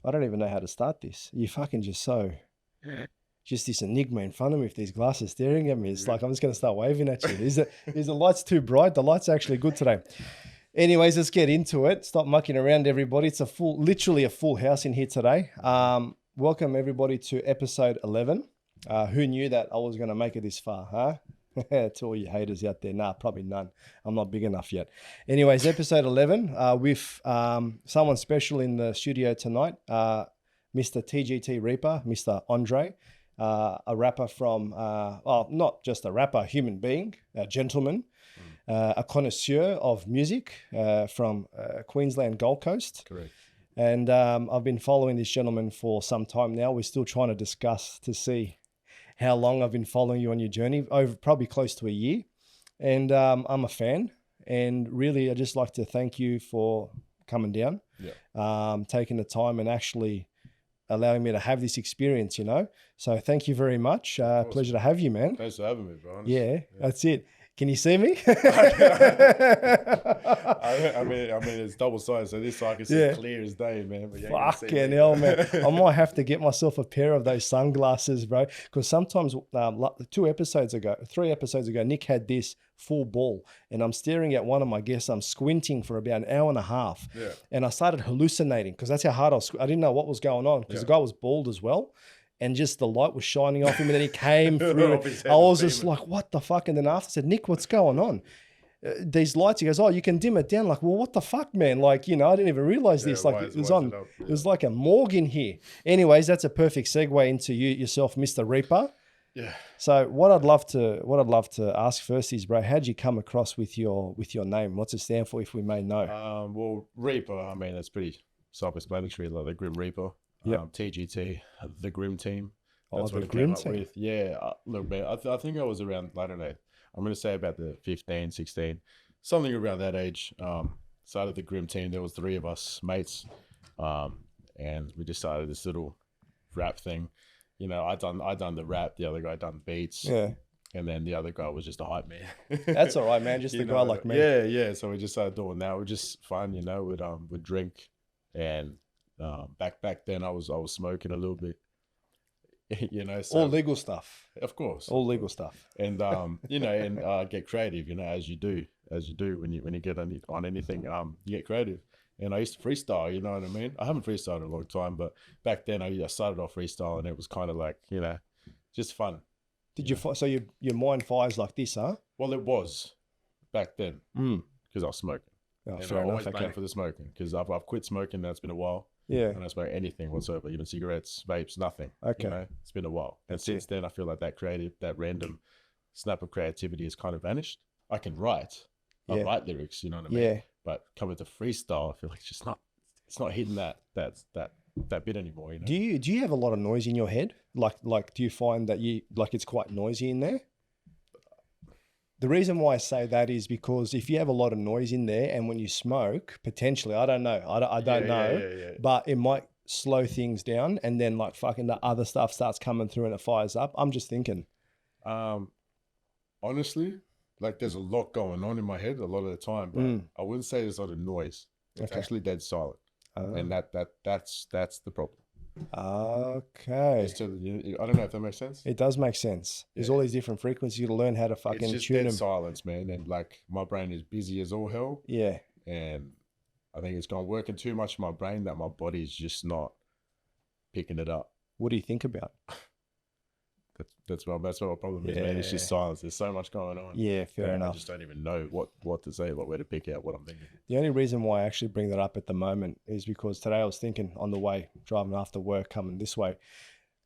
I don't even know how to start this. You fucking just this enigma in front of me with these glasses staring at me. It's like I'm just going to start waving at you. Is the lights too bright? The lights are actually good today. Anyways, let's get into it. Stop mucking around, everybody. It's literally a full house in here today. Welcome everybody to episode 11. Who knew that I was going to make it this far, huh? To all you haters out there. Nah, probably none. I'm not big enough yet. Anyways, episode 11 with someone special in the studio tonight, Mr. T.G.T. Reapa, Mr. Andre, a rapper from, not just a rapper, a human being, a gentleman, a connoisseur of music from Queensland, Gold Coast. Correct. And I've been following this gentleman for some time now. We're still trying to discuss to see how long I've been following you on your journey, over probably close to a year. And I'm a fan. And really, I'd just like to thank you for coming down, taking the time and actually allowing me to have this experience, you know. So thank you very much. Pleasure to have you, man. Thanks for having me, bro. Yeah, that's it. Can you see me? I mean, it's double-sided, so this I can see clear as day, man. But fucking hell, man. I might have to get myself a pair of those sunglasses, bro. Because sometimes, 3 episodes ago, Nick had this full ball, and I'm staring at one of my guests. I'm squinting for about an hour and a half, and I started hallucinating because that's how hard I didn't know what was going on because the guy was bald as well. And just the light was shining off him, and then he came through. I was just like, what the fuck? And then after I said, Nick, what's going on? These lights, he goes, oh, you can dim it down. Like, well, what the fuck, man? Like, you know, I didn't even realize this. Like, it was like a morgue in here. Anyways, that's a perfect segue into yourself, Mr. Reapa. Yeah. So what I'd love to ask first is, bro, how'd you come across with your name? What's it stand for, if we may know? Well, Reapa, I mean, that's pretty self-explanatory, like the Grim Reaper. T.G.T, the Grim Team. That's what it came up with. Yeah, look, man, I think I was around, I don't know, I'm going to say about the 15, 16, something around that age. Started the Grim Team. There was 3 of us mates, and we just started this little rap thing. You know, I done the rap, the other guy done beats. Yeah. And then the other guy was just a hype man. That's all right, man. Just a guy like me. Yeah. So we just started doing that. We're just fun, you know, we'd drink, and back then I was smoking a little bit, you know. So, all legal stuff, of course. All legal stuff, and you know, and get creative, you know, as you do when you get on anything, you get creative. And I used to freestyle, you know what I mean. I haven't freestyled in a long time, but back then I started off freestyle, and it was kind of like, you know, just fun. Did you so your mind fires like this, huh? Well, it was back then because I was smoking. Oh, and fair I enough. always blame for the smoking because I've quit smoking. That's been a while. Yeah. I don't smoke anything whatsoever, even cigarettes, vapes, nothing. Okay. You know, it's been a while. And since then, I feel like that random snap of creativity has kind of vanished. I can write. I write lyrics, you know what I mean? Yeah. But coming to freestyle, I feel like it's not hitting that bit anymore, you know? Do you have a lot of noise in your head? Like do you find that it's quite noisy in there? The reason why I say that is because if you have a lot of noise in there, and when you smoke, potentially, I don't know, I don't know, but it might slow things down, and then like fucking the other stuff starts coming through and it fires up. I'm just thinking. Honestly, like there's a lot going on in my head a lot of the time, but I wouldn't say there's a lot of noise. It's actually dead silent, and that's the problem. Okay. I don't know if that makes sense. It does make sense. There's all these different frequencies. You got to learn how to fucking tune them. It's just dead silence, man. And like my brain is busy as all hell. Yeah. And I think it's gone working too much in my brain that my body is just not picking it up. What do you think about? That's what my problem is, man. It's just silence. There's so much going on. Yeah, fair enough. I just don't even know what to say, where to pick out what I'm thinking. The only reason why I actually bring that up at the moment is because today I was thinking on the way, driving after work, coming this way,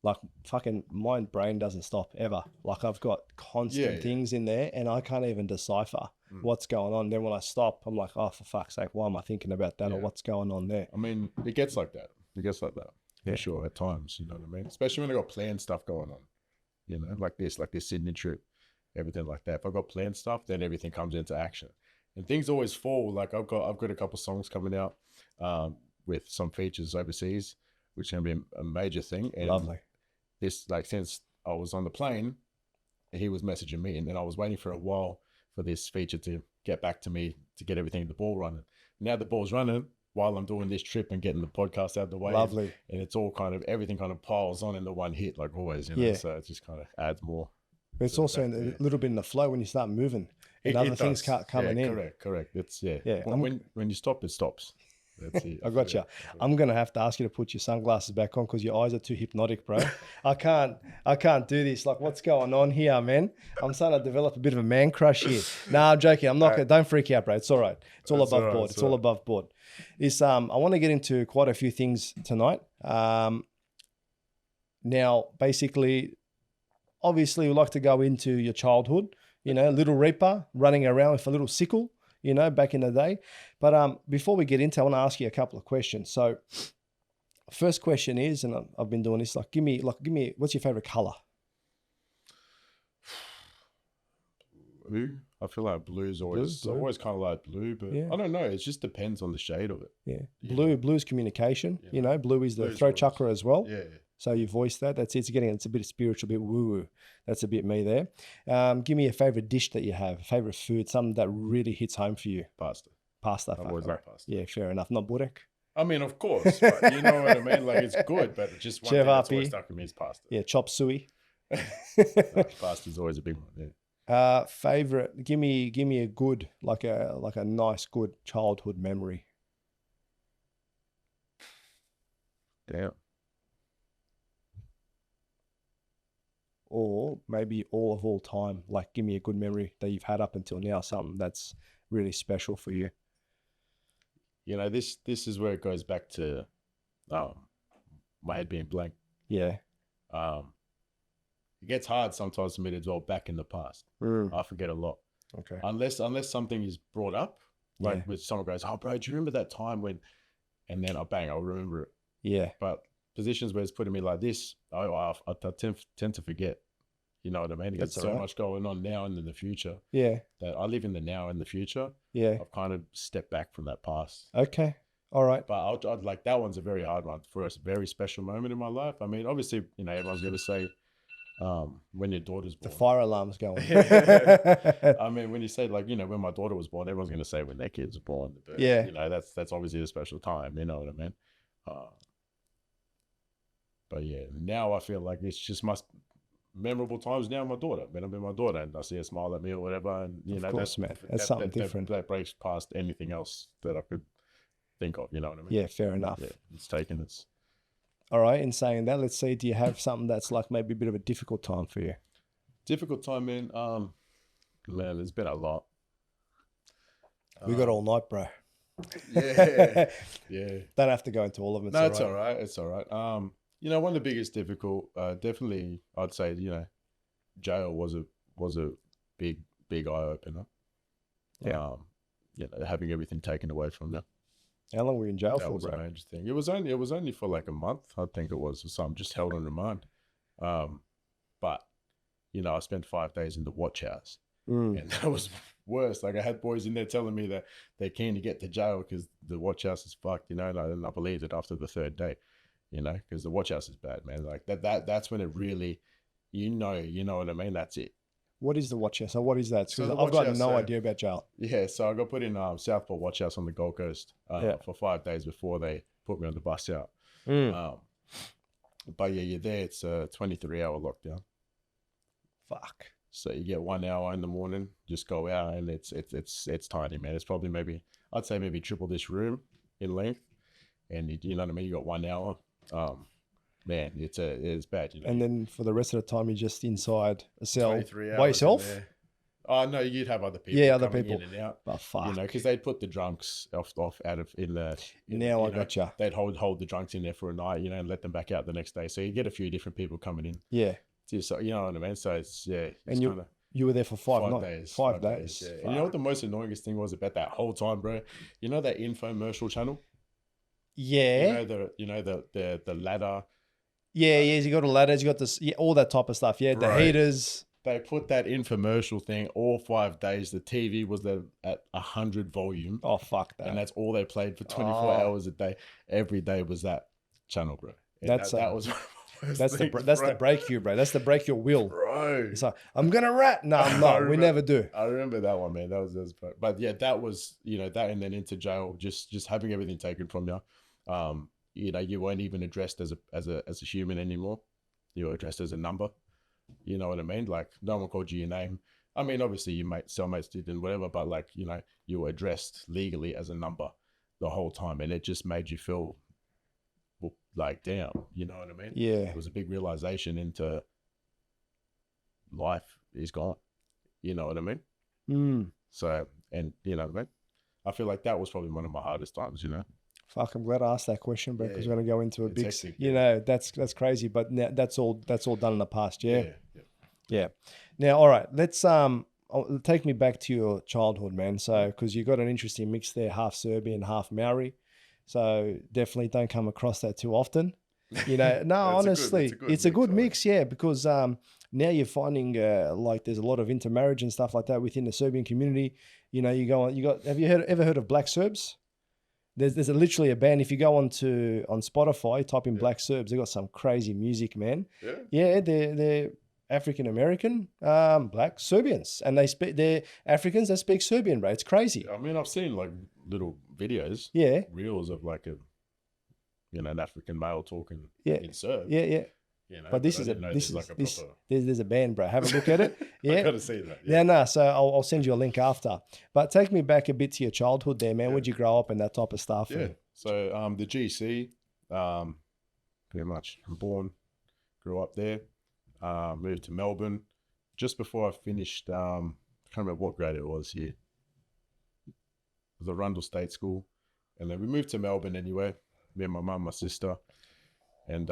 like fucking my brain doesn't stop ever. Like I've got constant things in there, and I can't even decipher what's going on. Then when I stop, I'm like, oh, for fuck's sake, why am I thinking about that or what's going on there? I mean, it gets like that. For sure, at times, you know what I mean? Especially when I got planned stuff going on. You know, like this Sydney trip, everything like that. If I've got planned stuff, then everything comes into action. And things always fall. Like I've got a couple songs coming out with some features overseas, which can be a major thing. And lovely. This, like, since I was on the plane, he was messaging me, and then I was waiting for a while for this feature to get back to me to get everything, the ball running. Now the ball's running, while I'm doing this trip and getting the podcast out of the way. Lovely. And it's all kind of, everything kind of piles on in the one hit, like always, you know. So it just kind of adds more. But it's also a little bit in the flow when you start moving and other things coming in. Correct. It's yeah. When you stop, it stops. That's it. I got you. I'm gonna have to ask you to put your sunglasses back on because your eyes are too hypnotic, bro. I can't do this. Like, what's going on here, man? I'm starting to develop a bit of a man crush here. Nah, I'm joking. I'm not gonna. Don't freak out, bro. It's all right. It's all above board. It's all above board. I want to get into quite a few things tonight. Now, basically, obviously, we like to go into your childhood. You know, little Reapa running around with a little sickle. You know, back in the day. But before we get into it, I want to ask you a couple of questions. So first question is, and I've been doing this, like, give me, what's your favorite color? Blue. I feel like blue is always kind of like blue, but I don't know. It just depends on the shade of it. Yeah. Blue is communication. You know, blue is the throat chakra as well. Yeah. So you voice that. That's it. It's a bit spiritual, a bit woo-woo. That's a bit me there. Give me a favorite dish that you have, favorite food, something that really hits home for you. Pasta. I've always liked pasta. Yeah, fair enough. Not burek. I mean, of course, but you know what I mean? Like, it's good, but just one thing that's always stuck with me is pasta. Yeah, chop suey. Pasta's always a big one, yeah. Favorite, give me a good, like a nice, good childhood memory. Damn. Or maybe all time. Like, give me a good memory that you've had up until now, something that's really special for you. You know, this is where it goes back to my head being blank. Yeah. It gets hard sometimes for me to dwell back in the past. I forget a lot. Okay. Unless something is brought up, like with someone goes, "Oh, bro, do you remember that time when?" And then I'll remember it. Yeah. But positions where it's putting me like this, I tend to forget. You know what I mean? There's so much going on now and in the future. Yeah. That I live in the now and the future. Yeah. I've kind of stepped back from that past. Okay. All right. But I'd like, that one's a very hard one for us. A very special moment in my life. I mean, obviously, you know, everyone's going to say when your daughter's born. The fire alarm's going. I mean, when you say, like, you know, when my daughter was born, everyone's going to say when their kids are born. But, yeah. You know, that's obviously a special time. You know what I mean? But yeah, now I feel like it's just memorable times now with my daughter. When I'm with my daughter and I see her smile at me or whatever, and you know, that's something different. That breaks past anything else that I could think of. You know what I mean? Yeah, fair enough. Yeah, it's taken its. All right. In saying that, let's see. Do you have something that's like maybe a bit of a difficult time for you? Difficult time, man. Man, there's been a lot. We got all night, bro. Yeah, yeah. Don't have to go into all of them. No, it's all right. It's all right. You know, one of the biggest definitely, I'd say, you know, jail was a big eye opener. Yeah. You know, having everything taken away from you. How long were you in jail for, bro? That was a major thing. It was only for like a month, I think it was, or something, just held on remand. But, you know, I spent 5 days in the watch house. And that was worse. Like, I had boys in there telling me that they're keen to get to jail because the watch house is fucked, you know, and I believed it after the 3rd day. You know, because the watch house is bad, man. Like that's when it really, you know what I mean? That's it. What is the watch house? So what is that? Because I've got no idea about jail. Yeah, so I got put in Southport Watch House on the Gold Coast for 5 days before they put me on the bus out. But yeah, you're there. It's a 23-hour lockdown. Fuck. So you get 1 hour in the morning, just go out, and it's tiny, man. It's probably I'd say maybe triple this room in length, and you know what I mean. You got 1 hour. Man, it's bad, you know. And then for the rest of the time, you're just inside a cell 23 hours by yourself. Oh no, you'd have other people. Yeah, other people. In and out. But fuck, you know, because they'd put the drunks out of in the. Now I gotcha. They'd hold the drunks in there for a night, you know, and let them back out the next day. So you get a few different people coming in. Yeah. So you know what I mean. So it's and you were there for 5 days. 5 days. Yeah. And you know what the most annoyingest thing was about that whole time, bro? You know that infomercial channel? Yeah. You know the ladder. Yeah, you got a ladder, you got this, all that type of stuff. Yeah, the heaters. They put that infomercial thing all 5 days. The TV was at 100 volume. Oh, fuck that. And that's all they played for 24 hours a day. Every day was that channel, bro. And that was That's the break you, bro. That's the break your will. Bro. It's like, I'm going to rat. No, I'm not. We never do. I remember that one, man. That was but yeah, that was, that, and then into jail, just having everything taken from you. You weren't even addressed as a human anymore. You were addressed as a number. You know what I mean? Like, no one called you your name. I mean, obviously your cellmates did and whatever, but like, you were addressed legally as a number the whole time, and it just made you feel like, damn, you know what I mean? Yeah. It was a big realization into life is gone. You know what I mean? Mm. So, and you know what I mean? I feel like that was probably one of my hardest times, Fuck, I'm glad I asked that question, bro, because we're going to go into a big, hectic, that's crazy, but now that's all done in the past. Yeah. Yeah. Now, all right, let's, take me back to your childhood, man. So, because you got an interesting mix there, half Serbian, half Maori. So definitely don't come across that too often. No, honestly, it's a good mix, yeah, because now you're finding like there's a lot of intermarriage and stuff like that within the Serbian community. Have you ever heard of Black Serbs? There's literally a band. If you go on Spotify, type in Black Serbs, they got some crazy music, man. Yeah, they're African American, Black Serbians, and they're Africans that speak Serbian, bro. It's crazy. I mean, I've seen like little videos, reels of like an African male talking in Serb. Yeah. But there's a band, bro. Have a look at it. Yeah, I gotta see that. Yeah, so I'll send you a link after. But take me back a bit to your childhood there, man. Where'd you grow up and that type of stuff? Yeah. So the GC, pretty much grew up there. Moved to Melbourne just before I finished. I can't remember what grade it was here. It was a Rundle State School, and then we moved to Melbourne anyway. Me and my mum, my sister, and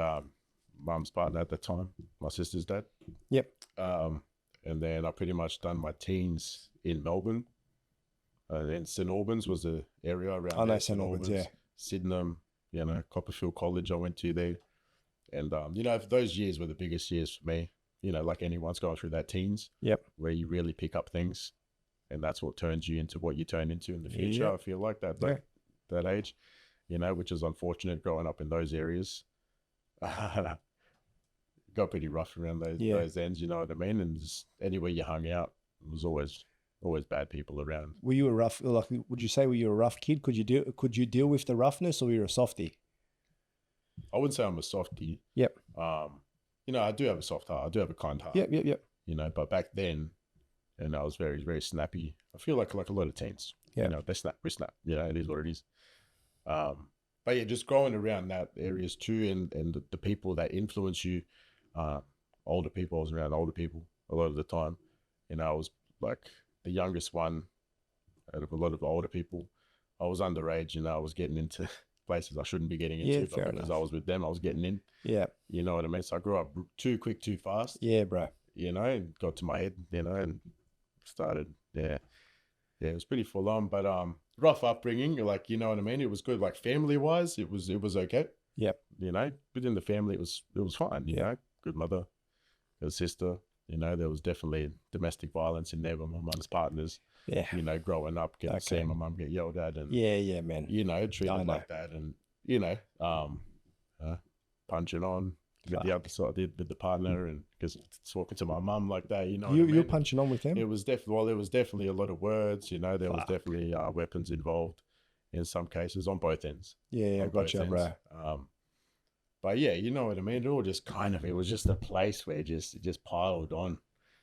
mum's partner at the time, my sister's dad. Yep. And then I pretty much done my teens in Melbourne. And then St Albans was the area around. I know St Albans, yeah. Sydenham, Copperfield College I went to there. And, those years were the biggest years for me, like anyone's going through that teens. Yep. Where you really pick up things. And that's what turns you into what you turn into in the future. Yep. I feel like that age, which is unfortunate growing up in those areas. Got pretty rough around those ends, you know what I mean? And just anywhere you hung out, it was always bad people around. Were you would you say were you a rough kid? Could you deal with the roughness, or were you a softie? I wouldn't say I'm a softie. Yep. I do have a soft heart. I do have a kind heart. Yep. But back then, I was very, very snappy. I feel like a lot of teens. Yeah. They snap, we snap. It is what it is. But yeah, just growing around that areas too, and the people that influence you, older people. I was around older people a lot of the time. I was like the youngest one out of a lot of the older people. I was underage, I was getting into places I shouldn't be getting into, but because I was with them, I was getting in. Yeah. You know what I mean? So I grew up too quick, too fast. Yeah, bro. And got to my head, and started, it was pretty full on, but rough upbringing, like, you know what I mean? It was good, like family wise, it was okay. Yep. Within the family, it was fine, good mother, good sister, there was definitely domestic violence in there with my mum's partners. Yeah. Growing up, seeing my mum get yelled at and yeah, man. Treated like that, and punching on with the other side, with the partner, and because talking to my mum like that, you're punching on with him. It was definitely a lot of words. There was definitely weapons involved in some cases on both ends. Yeah, I got you, bro. But yeah, you know what I mean. It all just it was just a place where it just piled on.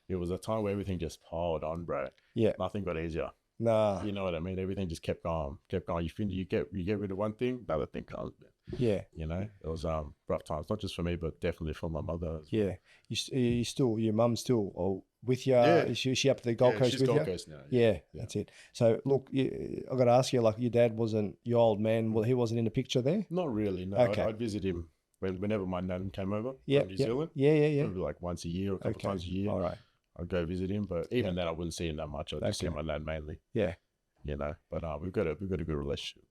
It was a time where everything just piled on, bro. Yeah, nothing got easier. Nah, you know what I mean. Everything just kept going. You get rid of one thing, another thing comes. Yeah, it was rough times, not just for me, but definitely for my mother. Yeah, your mum still with you? Yeah. Is she up to the Gold Coast she's with Gold you? Coast now. Yeah, that's it. So look, I got to ask you, like, your dad wasn't your old man. Well, he wasn't in the picture there. Not really. No, okay. I'd visit him whenever my nan came over from New Zealand. Yeah. Maybe like once a year, or a couple times a year. All right. I'd go visit him, but even then I wouldn't see him that much. I'd just see my nan mainly. Yeah. But we've got a good relationship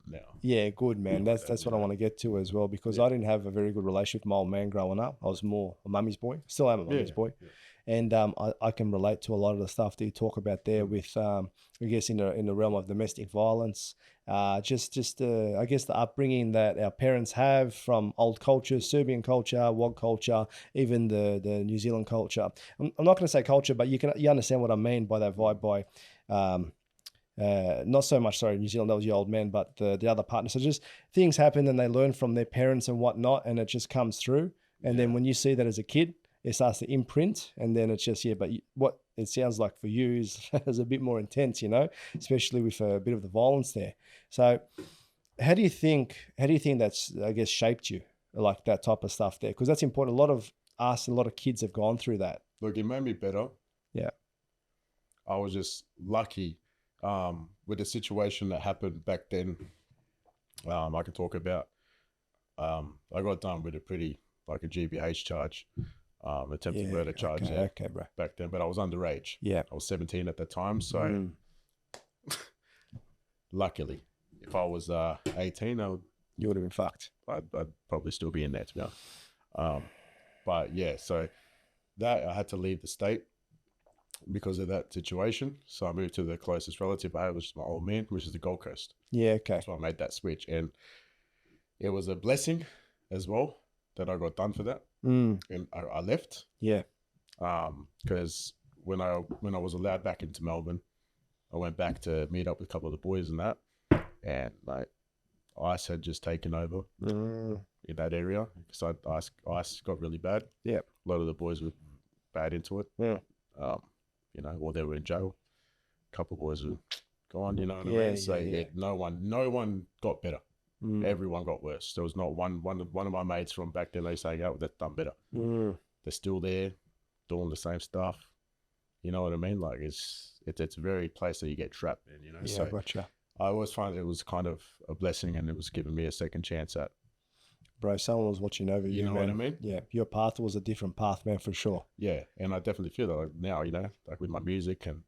now. Yeah, good, man. That's what I want to get to as well, because I didn't have a very good relationship with my old man growing up. I was more a mummy's boy. Still am a mummy's boy. Yeah. And I can relate to a lot of the stuff that you talk about there with, I guess, in the realm of domestic violence, I guess the upbringing that our parents have from old culture, Serbian culture, WOG culture, even the New Zealand culture. I'm not going to say culture, but you understand what I mean by that vibe. By not so much, sorry, New Zealand, that was your old man, but the other partner. So just things happen and they learn from their parents and whatnot, and it just comes through. And then when you see that as a kid, it starts to imprint, and then it's just, but what it sounds like for you is a bit more intense, especially with a bit of the violence there. So how do you think that's, I guess, shaped you, like that type of stuff there? Because that's important. A lot of us and a lot of kids have gone through that. Look, it made me better. Yeah. I was just lucky with the situation that happened back then. I can talk about, I got done with a GBH charge, attempted murder charge. Okay, bro. Back then, but I was underage. Yeah. I was 17 at the time. So luckily, if I was 18, you would have been fucked. I'd probably still be in there, to be honest. But yeah, so that I had to leave the state because of that situation. So I moved to the closest relative I had, which is my old man, which is the Gold Coast. Yeah, okay. So I made that switch, and it was a blessing as well that I got done for that. And I left. Yeah. Because when I was allowed back into Melbourne, I went back to meet up with a couple of the boys and that, and like ice had just taken over in that area. So ice got really bad. Yeah. A lot of the boys were bad into it. Yeah. Or they were in jail. A couple of boys were gone, you know what I mean? So no one got better. Everyone got worse. There was not one of my mates from back then, they say, oh, that's done better. They're still there, doing the same stuff. You know what I mean? Like it's a very place that you get trapped in, Yeah, so gotcha. I always find it was kind of a blessing, and it was giving me a second chance at. Bro, someone was watching over you, know man. What I mean? Yeah, your path was a different path, man, for sure. Yeah, and I definitely feel that now, like with my music and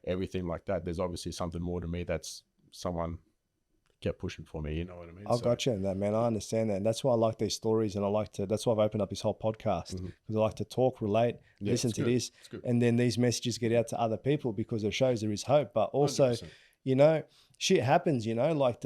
everything like that, there's obviously something more to me that's someone kept pushing for me, you know what I mean? I got you in that, man. I understand that. And that's why I like these stories, and that's why I've opened up this whole podcast, because I like to talk, relate, listen to this, and then these messages get out to other people, because it shows there is hope. But also, 100%. Shit happens, like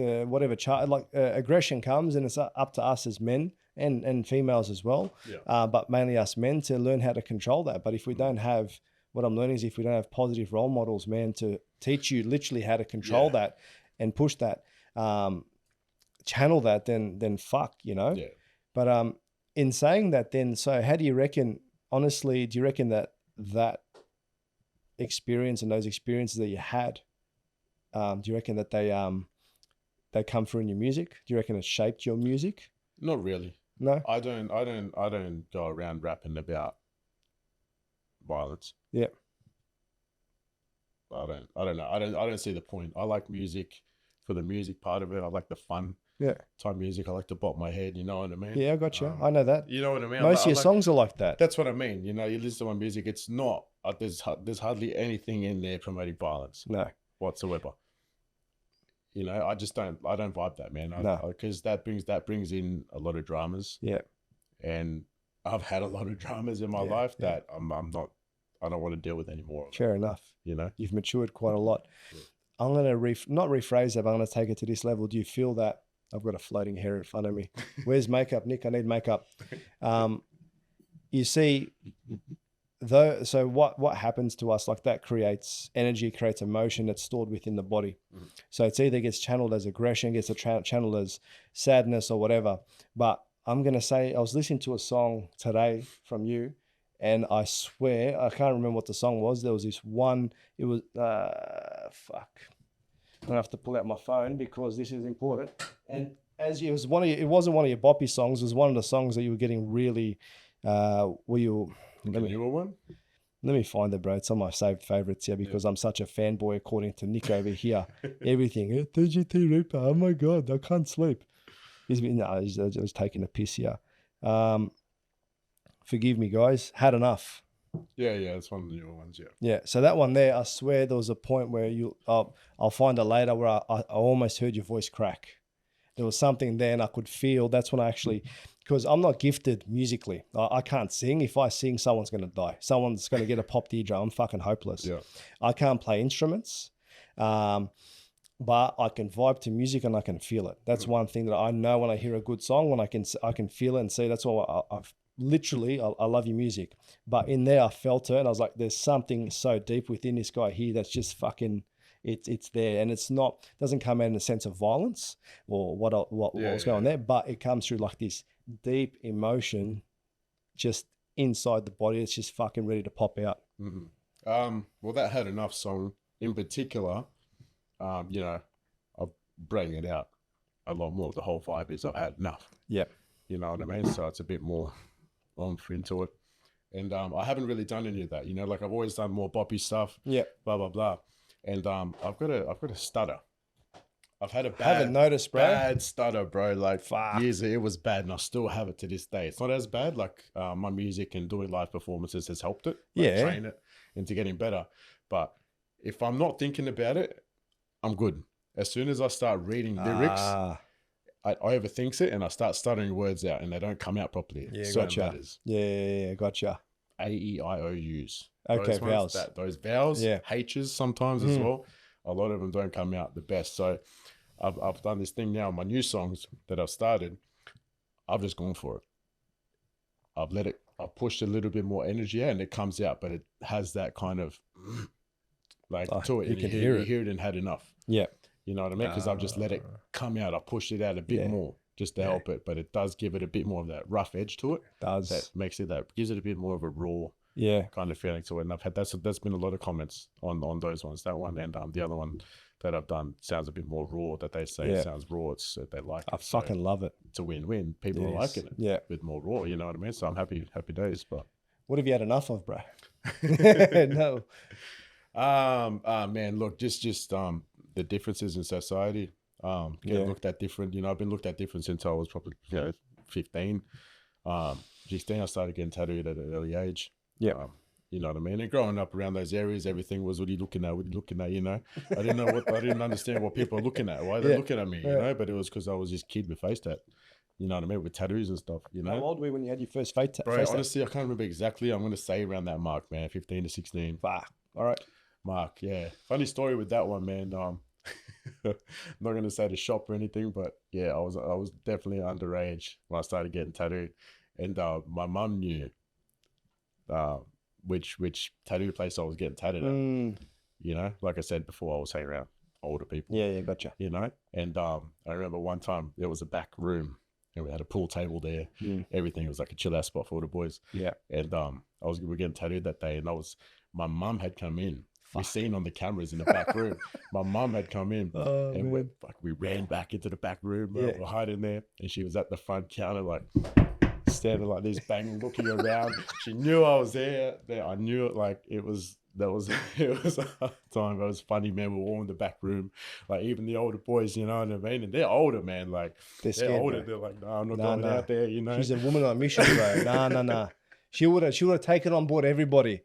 aggression comes, and it's up to us as men and females as well, but mainly us men to learn how to control that. But if we don't have, what I'm learning is if we don't have positive role models, man, to teach you literally how to control that and push that, channel that, then fuck, But in saying that, then, so how do you reckon, honestly, do you reckon that experience and those experiences that you had, do you reckon that they come through in your music? Do you reckon it shaped your music? Not really. No, I don't go around rapping about violence. Yeah. I don't know. I don't see the point. I like music for the music part of it. I like the fun type music. I like to bop my head. You know what I mean? Yeah, I got you. I know that. You know what I mean? Most of your songs are like that. That's what I mean. You listen to my music. It's not. There's hardly anything in there promoting violence. No. Whatsoever. I just don't. I don't vibe that, man. Because that brings in a lot of dramas. Yeah. And I've had a lot of dramas in my life that I'm not. I don't want to deal with anymore. Fair enough. You've matured quite a lot. Yeah. I'm going to not rephrase that, but I'm going to take it to this level. Do you feel that I've got a floating hair in front of me? Where's makeup, Nick? I need makeup. You see, though, so what happens to us, like that creates energy, creates emotion that's stored within the body. So it's either gets channeled as aggression, gets channeled as sadness or whatever. But I'm going to say, I was listening to a song today from you, and I swear, I can't remember what the song was. There was this one, it was, fuck. I'm going to have to pull out my phone because this is important. And as it was it wasn't one of your boppy songs. It was one of the songs that you were getting really, the newer one? Let me find it, bro. It's on my saved favorites here because I'm such a fanboy according to Nick over here. Everything. T.G.T. Reapa. Oh my God, I can't sleep. I was taking a piss here. Forgive me, guys. Had enough. Yeah, it's one of the newer ones, Yeah, so that one there, I swear there was a point where I'll find it later where I almost heard your voice crack. There was something there and I could feel, that's when I actually, because I'm not gifted musically. I can't sing. If I sing, someone's going to die. Someone's going to get a popped eardrum. I'm fucking hopeless. Yeah. I can't play instruments. but I can vibe to music and I can feel it. That's one thing that I know when I hear a good song, when I can feel it and see. That's why I've literally, I love your music. But in there, I felt it, and I was like, there's something so deep within this guy here that's just fucking, it's there, and it's not, doesn't come out in a sense of violence or what was going there, but it comes through like this deep emotion, just inside the body. It's just fucking ready to pop out. Well, that Had Enough song in particular, you know, I'll bring it out a lot more. The whole vibe is I've had enough. Yep. You know what I mean? So it's a bit more into it. And I haven't really done any of that, you know, like I've always done more boppy stuff. Yeah. Blah, blah, blah. And I've got a stutter. I've had a haven't noticed, bro. Bad stutter, bro. Like years, it was bad, and I still have it to this day. It's not as bad. Like my music and doing live performances has helped it. Like, train it into getting better. But if I'm not thinking about it, I'm good. As soon as I start reading lyrics, I overthink it and I start stuttering words out, and they don't come out properly. Yeah, gotcha. Yeah, gotcha. A-E-I-O-U's. Okay, vowels. Those vowels, H's sometimes as well. A lot of them don't come out the best. So I've done this thing now. My new songs that I've started, I've just gone for it. I've pushed a little bit more energy out, and it comes out, but it has that kind of like to it. You can hear it. You hear it and Had Enough. Yeah. You know what I mean? Because I've just let it come out. I pushed it out a bit more just to help it, but it does give it a bit more of that rough edge to it. Does. That gives it a bit more of a raw kind of feeling to it. And I've had that's been a lot of comments on those ones. That one and the other one that I've done sounds a bit more raw. That they say it sounds raw. They like it. I fucking love it. It's a win-win. People are liking it. Yeah, with more raw. You know what I mean? So I'm happy days. But what have you had enough of, bro? No. Man, look, just the differences in society. Getting looked at different. You know, I've been looked at different since I was probably 15. 16, I started getting tattooed at an early age. Yeah. You know what I mean? And growing up around those areas, everything was, what are you looking at? What are you looking at? You know, I didn't understand what people are looking at. Why are they looking at me? You know, but it was because I was this kid with face tat. You know what I mean? With tattoos and stuff, you know. How old were you when you had your first face tat? Bro, honestly, I can't remember exactly. I'm going to say around that mark, man, 15 to 16. Fuck. All right. Mark, yeah. Funny story with that one, man. I'm not going to say the shop or anything, but yeah, I was definitely underage when I started getting tattooed. And my mum knew which tattoo place I was getting tattooed at. You know, like I said before, I was hanging around older people. Yeah, gotcha. You know, and I remember one time there was a back room and we had a pool table there. Everything was like a chill out spot for all the boys. Yeah. And we were getting tattooed that day, and my mum had come in. We seen on the cameras in the back room. My mum had come in, and we ran back into the back room. We were hiding there, and she was at the front counter, like standing like this, bang, looking around. She knew I was there. I knew it. Like it was a hard time. It was funny, man. We were all in the back room, like even the older boys, you know what I mean? And they're older, man. Like they're scared, older. Bro. They're like, no, I'm not going out there. You know, she's a woman on a mission, bro. Nah. She would have taken on board everybody.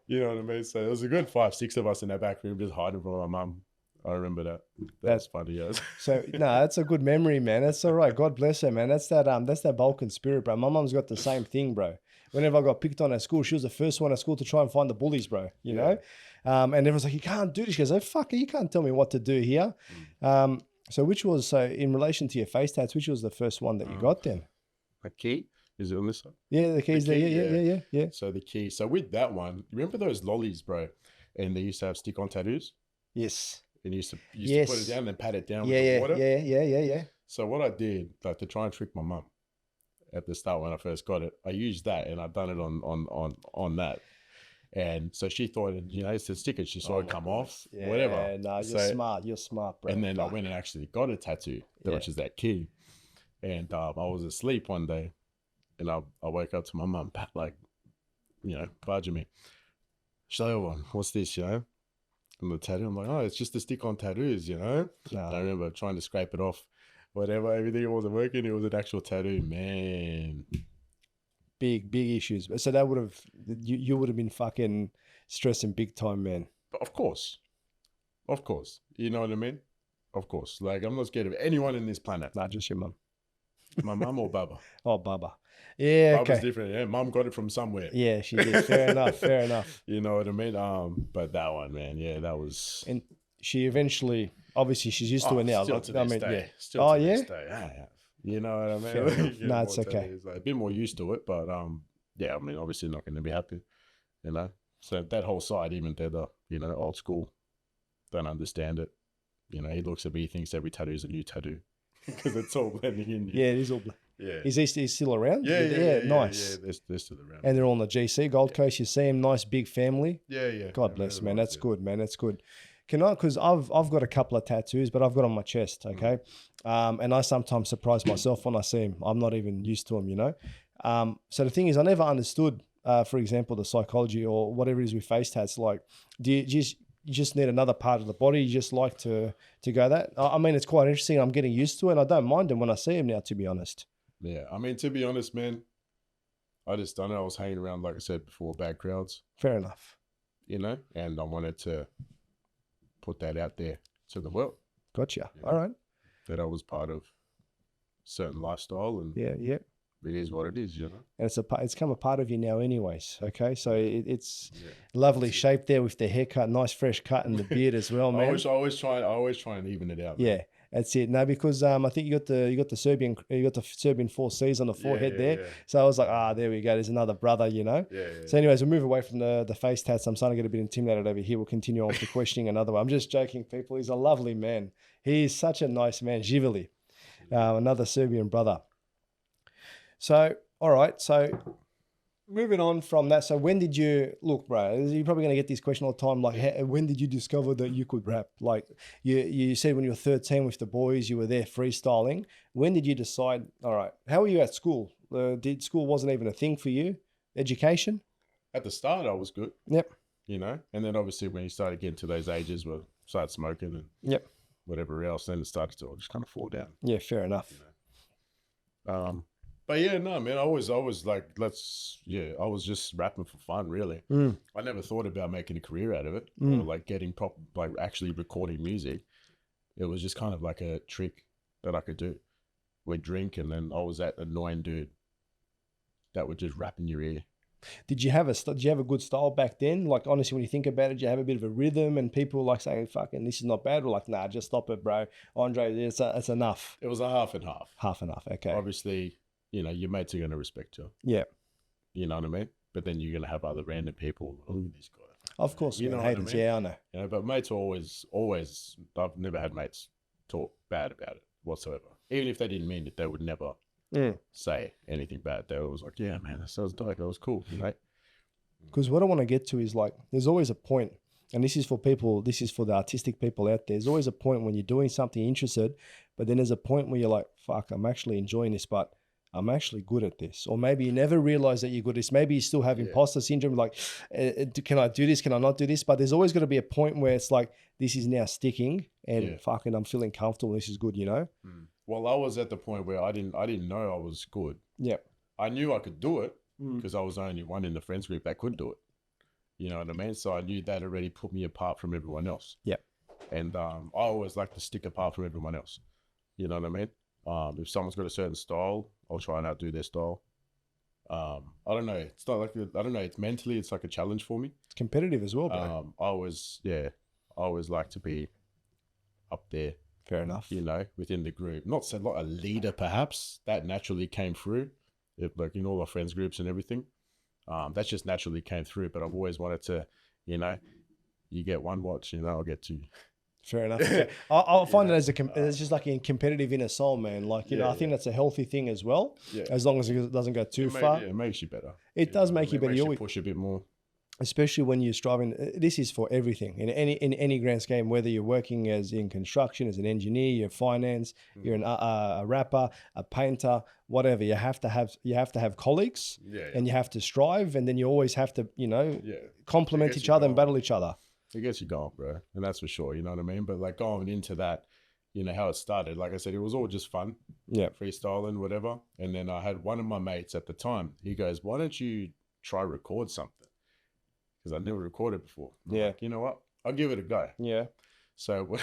You know what I mean? So it was a good 5-6 of us in that back room just hiding from my mum. I remember that. That's funny, yes. So that's a good memory, man. That's all right. God bless her, man. That's that Balkan spirit, bro. My mum's got the same thing, bro. Whenever I got picked on at school, she was the first one at school to try and find the bullies, bro. You know? And everyone's like, you can't do this. She goes, oh, fuck it, you can't tell me what to do here. So in relation to your face tats, which was the first one that you got then? A key? Is it on this side? Yeah, the key's there. Yeah. So the key. So with that one, remember those lollies, bro? And they used to have stick-on tattoos? Yes. And you used to put it down and then pat it down with the water? Yeah. So what I did, like to try and trick my mum at the start when I first got it, I used that and I've done it on that. And so she thought, you know, it's a sticker. She saw it come off, whatever. No, you're smart, bro. And then I went and actually got a tattoo, which is that key. And I was asleep one day. And I woke up to my mum, like, you know, badging me. Show one, what's this, you know? And the tattoo, I'm like, oh, it's just a stick-on tattoos, you know? And I remember trying to scrape it off, whatever, everything wasn't working. It was an actual tattoo, man. Big issues. So that you would have been fucking stressing big time, man. But of course. You know what I mean? Of course. Like, I'm not scared of anyone in this planet. Nah, just your mum. My mum or Baba? Oh, Baba. Yeah, Baba's different. Yeah, mum got it from somewhere. Yeah, she did. Fair enough. You know what I mean? But that one, man, that was. And she eventually Obviously, she's used to it now. Still Like, to this day. yeah. Still to this day, I have. You know what I mean? Fair enough. No, it's okay. It's like a bit more used to it, but yeah, I mean, obviously not going to be happy, you know. So that whole side, even they're the old school, don't understand it. You know, he looks at me, he thinks every tattoo is a new tattoo because it's all blending in. Yeah, it is all. Yeah. Is he still around? Yeah, nice. Yeah, they're still around. And they're on the GC Gold Coast. You see him, nice big family. Yeah. God bless, man. That's good, man. That's good. Because I've got a couple of tattoos, but I've got on my chest, okay? And I sometimes surprise myself when I see them. I'm not even used to them, you know? So the thing is, I never understood, for example, the psychology or whatever it is with face tats. Like, do you just need another part of the body? You just like to go that? I mean, it's quite interesting. I'm getting used to it, and I don't mind them when I see them now, to be honest. Yeah, I mean, to be honest, man, I just done it. I was hanging around, like I said before, bad crowds. Fair enough. You know, and I wanted to put that out there to the world. Gotcha. All right. That I was part of certain lifestyle, and yeah, it is what it is, you know. And it's become a part of you now, anyways. Okay, so it's lovely shape there with the haircut, nice fresh cut, and the beard as well, man. I always try and even it out. Man. Yeah. That's it. No, because I think you got the Serbian 4 C's on the forehead there. Yeah. So I was like, there we go. There's another brother, you know. Yeah. So anyways, we'll move away from the face tats. I'm starting to get a bit intimidated over here. We'll continue on with the questioning another one. I'm just joking, people. He's a lovely man. He is such a nice man. Živeli, another Serbian brother. So all right. So moving on from that. So when did you look, bro? You're probably going to get this question all the time. Like, when did you discover that you could rap? Like you said when you were 13 with the boys, you were there freestyling. When did you decide? All right. How were you at school? Did school wasn't even a thing for you? Education? At the start, I was good. Yep. You know, and then obviously when you started getting to those ages where started smoking and whatever else, then it started to just kind of fall down. Yeah, fair enough. You know? But yeah, no, man, I was like, I was just rapping for fun, really. I never thought about making a career out of it or like getting like actually recording music. It was just kind of like a trick that I could do. We'd drink and then I was that annoying dude that would just rap in your ear. Did you have a good style back then? Like, honestly, when you think about it, did you have a bit of a rhythm and people like saying, fucking, this is not bad? Or like, nah, just stop it, bro. Andre, it's enough. It was a half and half. Half and half, okay. Obviously, you know, your mates are going to respect you. Yeah. You know what I mean? But then you're going to have other random people. Look at this guy. Of course, you know haters. What I mean? Yeah, I know. You know, but mates are always, I've never had mates talk bad about it whatsoever. Even if they didn't mean it, they would never say anything bad. They were always like, yeah, man, that was dope. That was cool, right? Because what I want to get to is like, there's always a point, and this is for the artistic people out there. There's always a point when you're doing something interested, but then there's a point where you're like, fuck, I'm actually enjoying this, but I'm actually good at this. Or maybe you never realize that you're good at this. Maybe you still have imposter syndrome, like, can I do this? Can I not do this? But there's always got to be a point where it's like, this is now sticking and fucking I'm feeling comfortable. This is good, you know? Well, I was at the point where I didn't know I was good. Yeah. I knew I could do it because I was the only one in the friends group that could do it. You know what I mean? So I knew that already put me apart from everyone else. Yeah. And I always like to stick apart from everyone else. You know what I mean? If someone's got a certain style, I'll try and outdo their style. I don't know. It's not like it's mentally, it's like a challenge for me. It's competitive as well, bro. I always like to be up there. Fair enough. You know, within the group. Not so like a leader, perhaps. That naturally came through, like in all our friends groups and everything. That just naturally came through. But I've always wanted to, you know, you get one watch, you know, I'll get two. Fair enough. I'll find it as it's just like a competitive inner soul, man. Like, you know, I think that's a healthy thing as well. Yeah. As long as it doesn't go too far. It makes you better. It does make you better. You push a bit more. Especially when you're striving. This is for everything in any grand scheme. Whether you're working as in construction, as an engineer, you're finance, you're a rapper, a painter, whatever. You have to have colleagues, and you have to strive, and then you always have to, you know, complement each other and battle each other. It gets you going, bro, and that's for sure. You know what I mean? But like going into that, you know how it started. Like I said, it was all just fun, freestyling, whatever. And then I had one of my mates at the time. He goes, "Why don't you try record something?" Because I never recorded before. I'm like, you know what? I'll give it a go. Yeah. So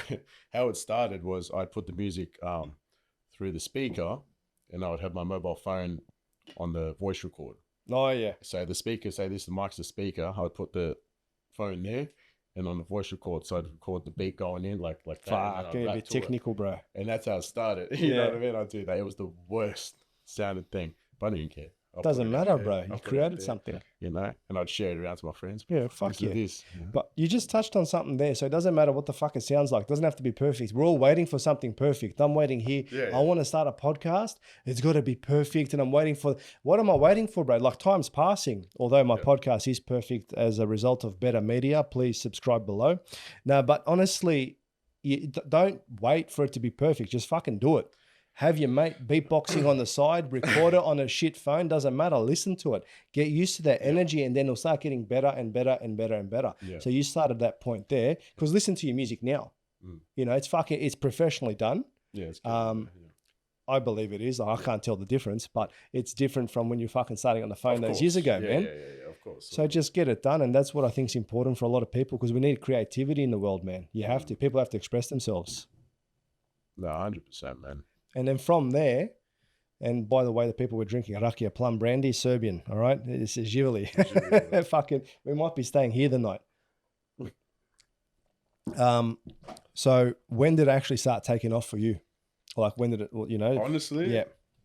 how it started was I'd put the music through the speaker, and I would have my mobile phone on the voice record. Oh yeah. So the speaker, say this, the mic's the speaker. I would put the phone there. and on the voice record, so I'd record the beat going in like that. Fuck, a bit technical, bro. And that's how it started. You know what I mean? I do that. It was the worst sounding thing, but I didn't care. Doesn't matter, bro. You created something. You know, and I'd share it around to my friends. Yeah, fuck yeah. This, you know? But you just touched on something there, so it doesn't matter what the fuck it sounds like. It doesn't have to be perfect. We're all waiting for something perfect. I'm waiting here. I want to start a podcast. It's got to be perfect, and I'm waiting for. What am I waiting for, bro? Like, time's passing. Although my podcast is perfect as a result of better media, please subscribe below. No, but honestly, you don't wait for it to be perfect. Just fucking do it. Have your mate beatboxing on the side, record it on a shit phone, doesn't matter. Listen to it. Get used to that energy, and then it'll start getting better and better and better and better. Yeah. So you started that point there, because listen to your music now. You know, it's professionally done. Yeah, it's good. I believe it is. I can't tell the difference, but it's different from when you're fucking starting on the phone those years ago, man. Yeah, of course. So just get it done, and that's what I think is important for a lot of people, because we need creativity in the world, man. You have to. People have to express themselves. No, 100%, man. And then from there, and by the way, the people we're drinking Rakia plum brandy, Serbian, all right? This is Živeli. Fucking, we might be staying here the night. So when did it actually start taking off for you? Like, when did it, you know? Honestly? Yeah.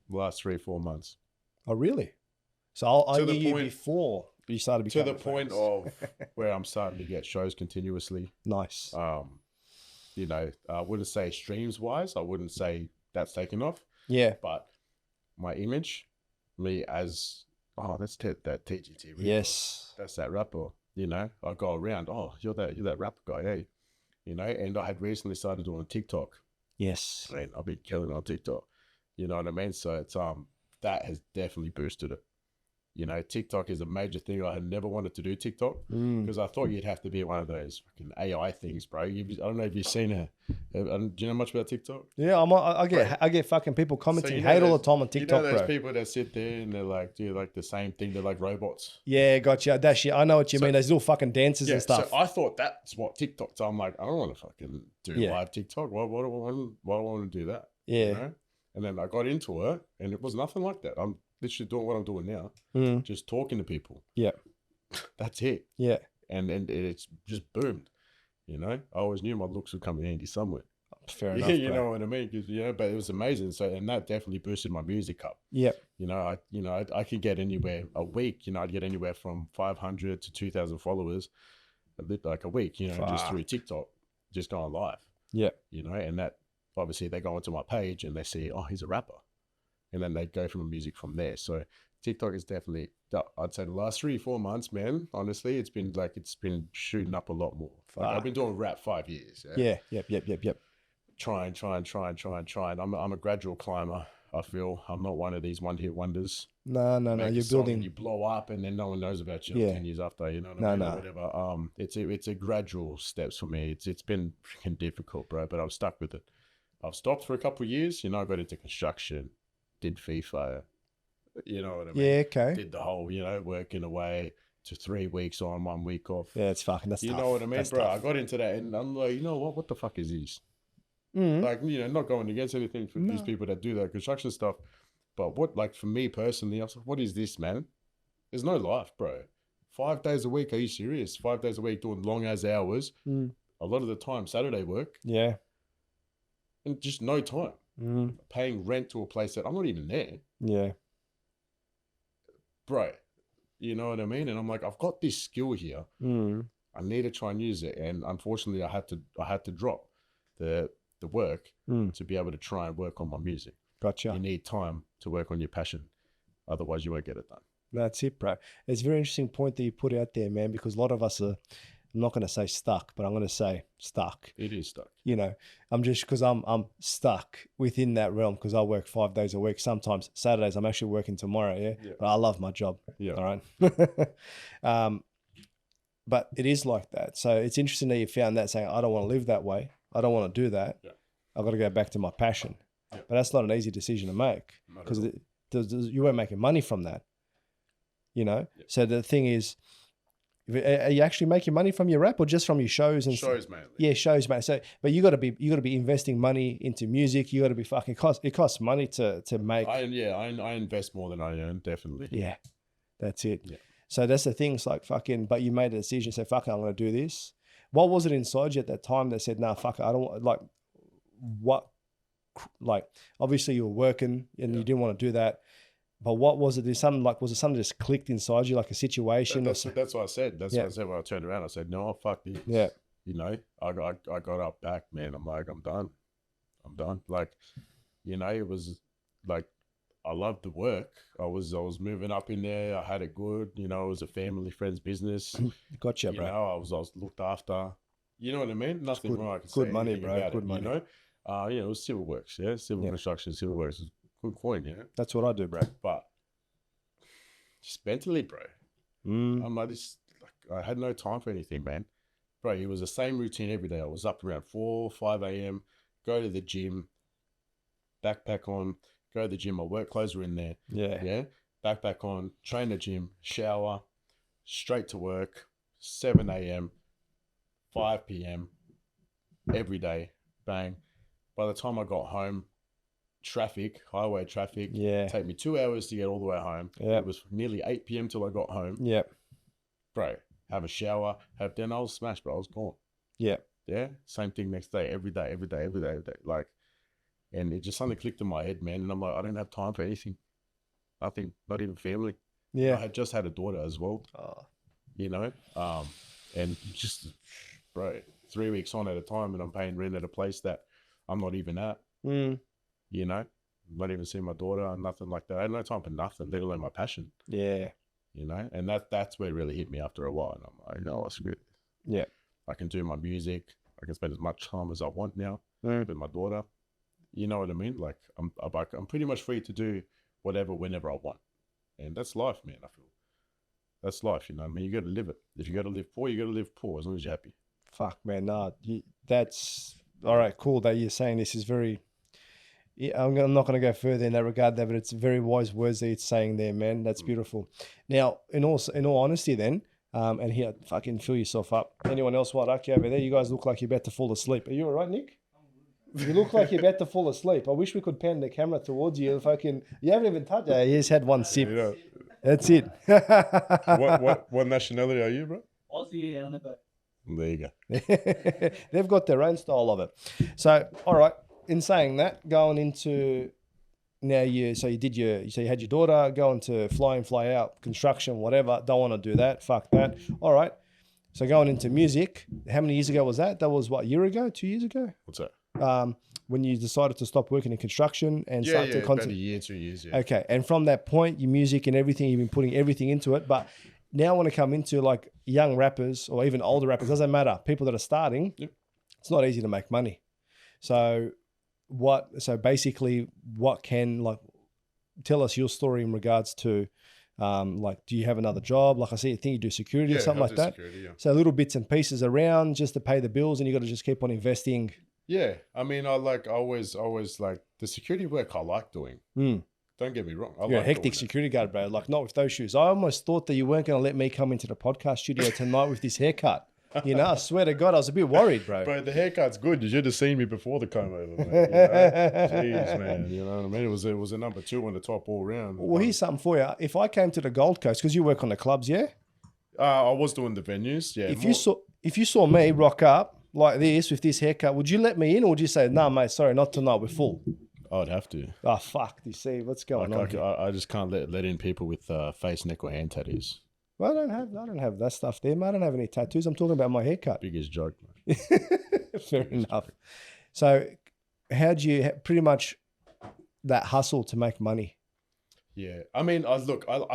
Last 3-4 months. Oh, really? So I knew you before you started becoming to the point of where I'm starting to get shows continuously. Nice. You know, I wouldn't say streams-wise. I wouldn't say that's taken off. Yeah. But my image, me as, that's that T.G.T. Yes. That's that rapper, you know. I go around, you're that rapper guy, hey. You know, and I had recently started doing TikTok. Yes. And I've been killing on TikTok. You know what I mean? So it's that has definitely boosted it. You know, TikTok is a major thing. I had never wanted to do TikTok because I thought you'd have to be one of those fucking AI things, bro. I don't know if you've seen it. Do you know much about TikTok? Yeah, I get fucking people commenting, so hate all the time on TikTok, those people that sit there and they're like, do like the same thing. They're like robots. Yeah, gotcha. That shit. I know what you mean. Those little fucking dances and stuff. So I thought that's what TikTok. So I'm like, I don't want to fucking do live TikTok. Why do I want to do that? Yeah. You know? And then I got into it, and it was nothing like that. I'm literally doing what I'm doing now, just talking to people. Yeah. That's it. Yeah. And it's just boomed. You know, I always knew my looks would come in handy somewhere. Fair enough. You know what I mean? Cause, you know, but it was amazing. So, and that definitely boosted my music up. Yeah. You know, I could get anywhere a week. You know, I'd get anywhere from 500 to 2,000 followers, like a week. You know, just through TikTok, just going live. Yeah. You know, and that obviously they go onto my page and they see, he's a rapper. And then they go from music from there. So TikTok is definitely, I'd say the last 3-4 months, man, honestly, it's been shooting up a lot more. Like, I've been doing rap 5 years. Yeah. Yep. Trying. I'm a gradual climber. I feel I'm not one of these one-hit wonders. No. You're building. You blow up and then no one knows about you 10 years after, you know what I mean? Or whatever. It's a gradual steps for me. It's been freaking difficult, bro, but I'm stuck with it. I've stopped for a couple of years. You know, I got into construction, did FIFA, you know what I mean? Yeah, okay. Did the whole, you know, working away to 3 weeks on, 1 week off. Yeah, it's fucking, that's You tough. know what I mean, that's bro? tough. I got into that and I'm like, you know what the fuck is this? Like, you know, not going against anything for these people that do that construction stuff. But what, like, for me personally, I was like, what is this, man? There's no life, bro. 5 days a week, are you serious? 5 days a week doing long as hours. A lot of the time, Saturday work. Yeah. And just no time. Paying rent to a place that I'm not even there. Yeah. Bro, you know what I mean? And I'm like, I've got this skill here. I need to try and use it. And unfortunately, I had to drop the work to be able to try and work on my music. Gotcha. You need time to work on your passion. Otherwise, you won't get it done. That's it, bro. It's a very interesting point that you put out there, man, because a lot of us are, I'm not going to say stuck, but I'm going to say stuck. It is stuck. You know, I'm stuck within that realm because I work 5 days a week. Sometimes Saturdays, I'm actually working tomorrow. Yeah. But I love my job. Yeah. All right. But it is like that. So it's interesting that you found that, saying, I don't want to live that way. I don't want to do that. Yeah. I've got to go back to my passion. Yeah. But that's not an easy decision to make because you weren't making money from that. You know? Yeah. So the thing is, are you actually making money from your rap or just from your shows and shows mainly? Yeah, shows, mate. So, but you got to be investing money into music. You got to be fucking it costs money to make. I invest more than I earn, definitely. Yeah, that's it. Yeah. So that's the thing. It's like fucking. But you made a decision. Say, fuck it, I'm going to do this. What was it inside you at that time that said, nah, fuck it, I don't want, like, what, like, obviously you were working and you didn't want to do that, but what was it? Was it something that just clicked inside you, like a situation? That's what I said. That's what I said when I turned around. I said, no, fuck this. Yeah. You know, I got up back, man. I'm like, I'm done. Like, you know, it was like, I loved the work. I was moving up in there. I had it good. You know, it was a family, friends business. Gotcha, bro. You know, I was looked after. You know what I mean? Nothing wrong. I can good say money, anything bro. about Good it, money. You know, it was civil works. Yeah, civil construction, civil works is good coin. Yeah, that's what I do, bro. But just mentally, bro, I'm like this. Like, I had no time for anything, man. Bro, it was the same routine every day. I was up around 4, 5 a.m. Go to the gym, backpack on. Go to the gym. My work clothes were in there. Yeah. Backpack on, train the gym, shower, straight to work, 7 a.m., 5 p.m., every day, bang. By the time I got home, highway traffic, take me 2 hours to get all the way home. It was nearly 8 p.m. till I got home. Bro, have a shower, have dinner, I was smashed, bro. I was gone. Yeah, same thing next day, every day. Like, and it just suddenly clicked in my head, man. And I'm like, I don't have time for anything. Nothing, not even family. I had just had a daughter as well. You know, and just, bro, 3 weeks on at a time, and I'm paying rent at a place that I'm not even at. You know, not even seeing my daughter, nothing like that. I had no time for nothing, let alone my passion. You know, and that's where it really hit me after a while. And I'm like, no, it's good. I can do my music. I can spend as much time as I want now with my daughter. You know what I mean? Like, I'm pretty much free to do whatever, whenever I want. And that's life, man, I feel. That's life, you know. I mean, you got to live it. If you got to live poor, you got to live poor, as long as you're happy. Fuck, man, nah. That's all right. Cool that you're saying this is very. I'm not going to go further in that regard, there, but it's very wise words that it's saying there, man. That's beautiful. Now, in all honesty, then, and here, fucking fill yourself up. Anyone else, what, Aki over there? You guys look like you're about to fall asleep. Are you all right, Nick? You look like you're about to fall asleep. I wish we could pan the camera towards you. You haven't even touched it. He's had one sip. Yeah. That's it. What nationality are you, bro? Aussie, yeah, there you go. They've got their own style of it. So, all right. In saying that, going into now, you had your daughter going to fly in, fly out, construction, whatever. Don't want to do that. Fuck that. All right. So going into music, how many years ago was that? That was what, a year ago, 2 years ago? What's that? When you decided to stop working in construction and start to about a year, 2 years. Yeah. Okay, and from that point, your music and everything, you've been putting everything into it. But now, I want to come into like young rappers or even older rappers, doesn't matter. People that are starting, it's not easy to make money. So basically, what can, like, tell us your story in regards to, like, do you have another job? Like I think you do security or something like that. Security, So little bits and pieces around just to pay the bills, and you got to just keep on investing. Yeah, I mean, I always like the security work. I like doing. Don't get me wrong. You're a hectic security guard, bro. Like, not with those shoes. I almost thought that you weren't going to let me come into the podcast studio tonight with this haircut. You know, I swear to God, I was a bit worried, bro. Bro, the haircut's good. You should have seen me before the comb over, man. You know? Jeez, man. You know what I mean? It was a number 2 on the top all round. Well, here's something for you. If I came to the Gold Coast, because you work on the clubs, yeah? I was doing the venues, yeah. If you saw me rock up like this with this haircut, would you let me in, or would you say, "No, mate, sorry, not tonight. We're full"? I'd have to. Oh fuck! You see what's going on? I just can't let in people with face, neck, or hand tattoos. Well, I don't have that stuff there, mate. I don't have any tattoos. I'm talking about my haircut. Biggest joke, mate. Fair enough. So, how do you pretty much that hustle to make money? Yeah, I mean, I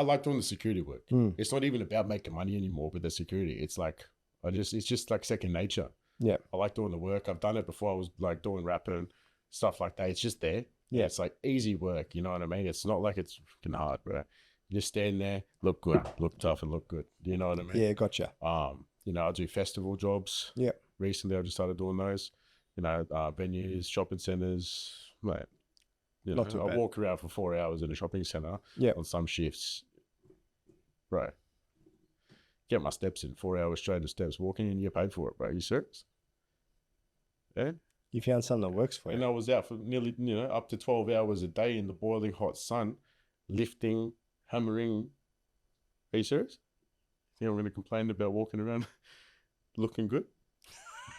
like doing the security work. It's not even about making money anymore with the security. It's like it's just like second nature. Yeah, I like doing the work. I've done it before. I was like doing rap and stuff like that. It's just there. Yeah, it's like easy work. You know what I mean? It's not like it's fucking hard, bro. You just stand there, look good, look tough, and look good. You know what I mean? Yeah, gotcha. You know, I do festival jobs. Yeah. Recently, I just started doing those. You know, venues, shopping centers. Mate, you know, I walk around for 4 hours in a shopping center. Yeah. On some shifts, bro. Get my steps in 4 hours straight of steps, walking, and you get paid for it, bro. You serious? Yeah. You found something that works for you. And I was out for nearly, up to 12 hours a day in the boiling hot sun, lifting, hammering. Are you serious? Think I'm going to complain about walking around looking good?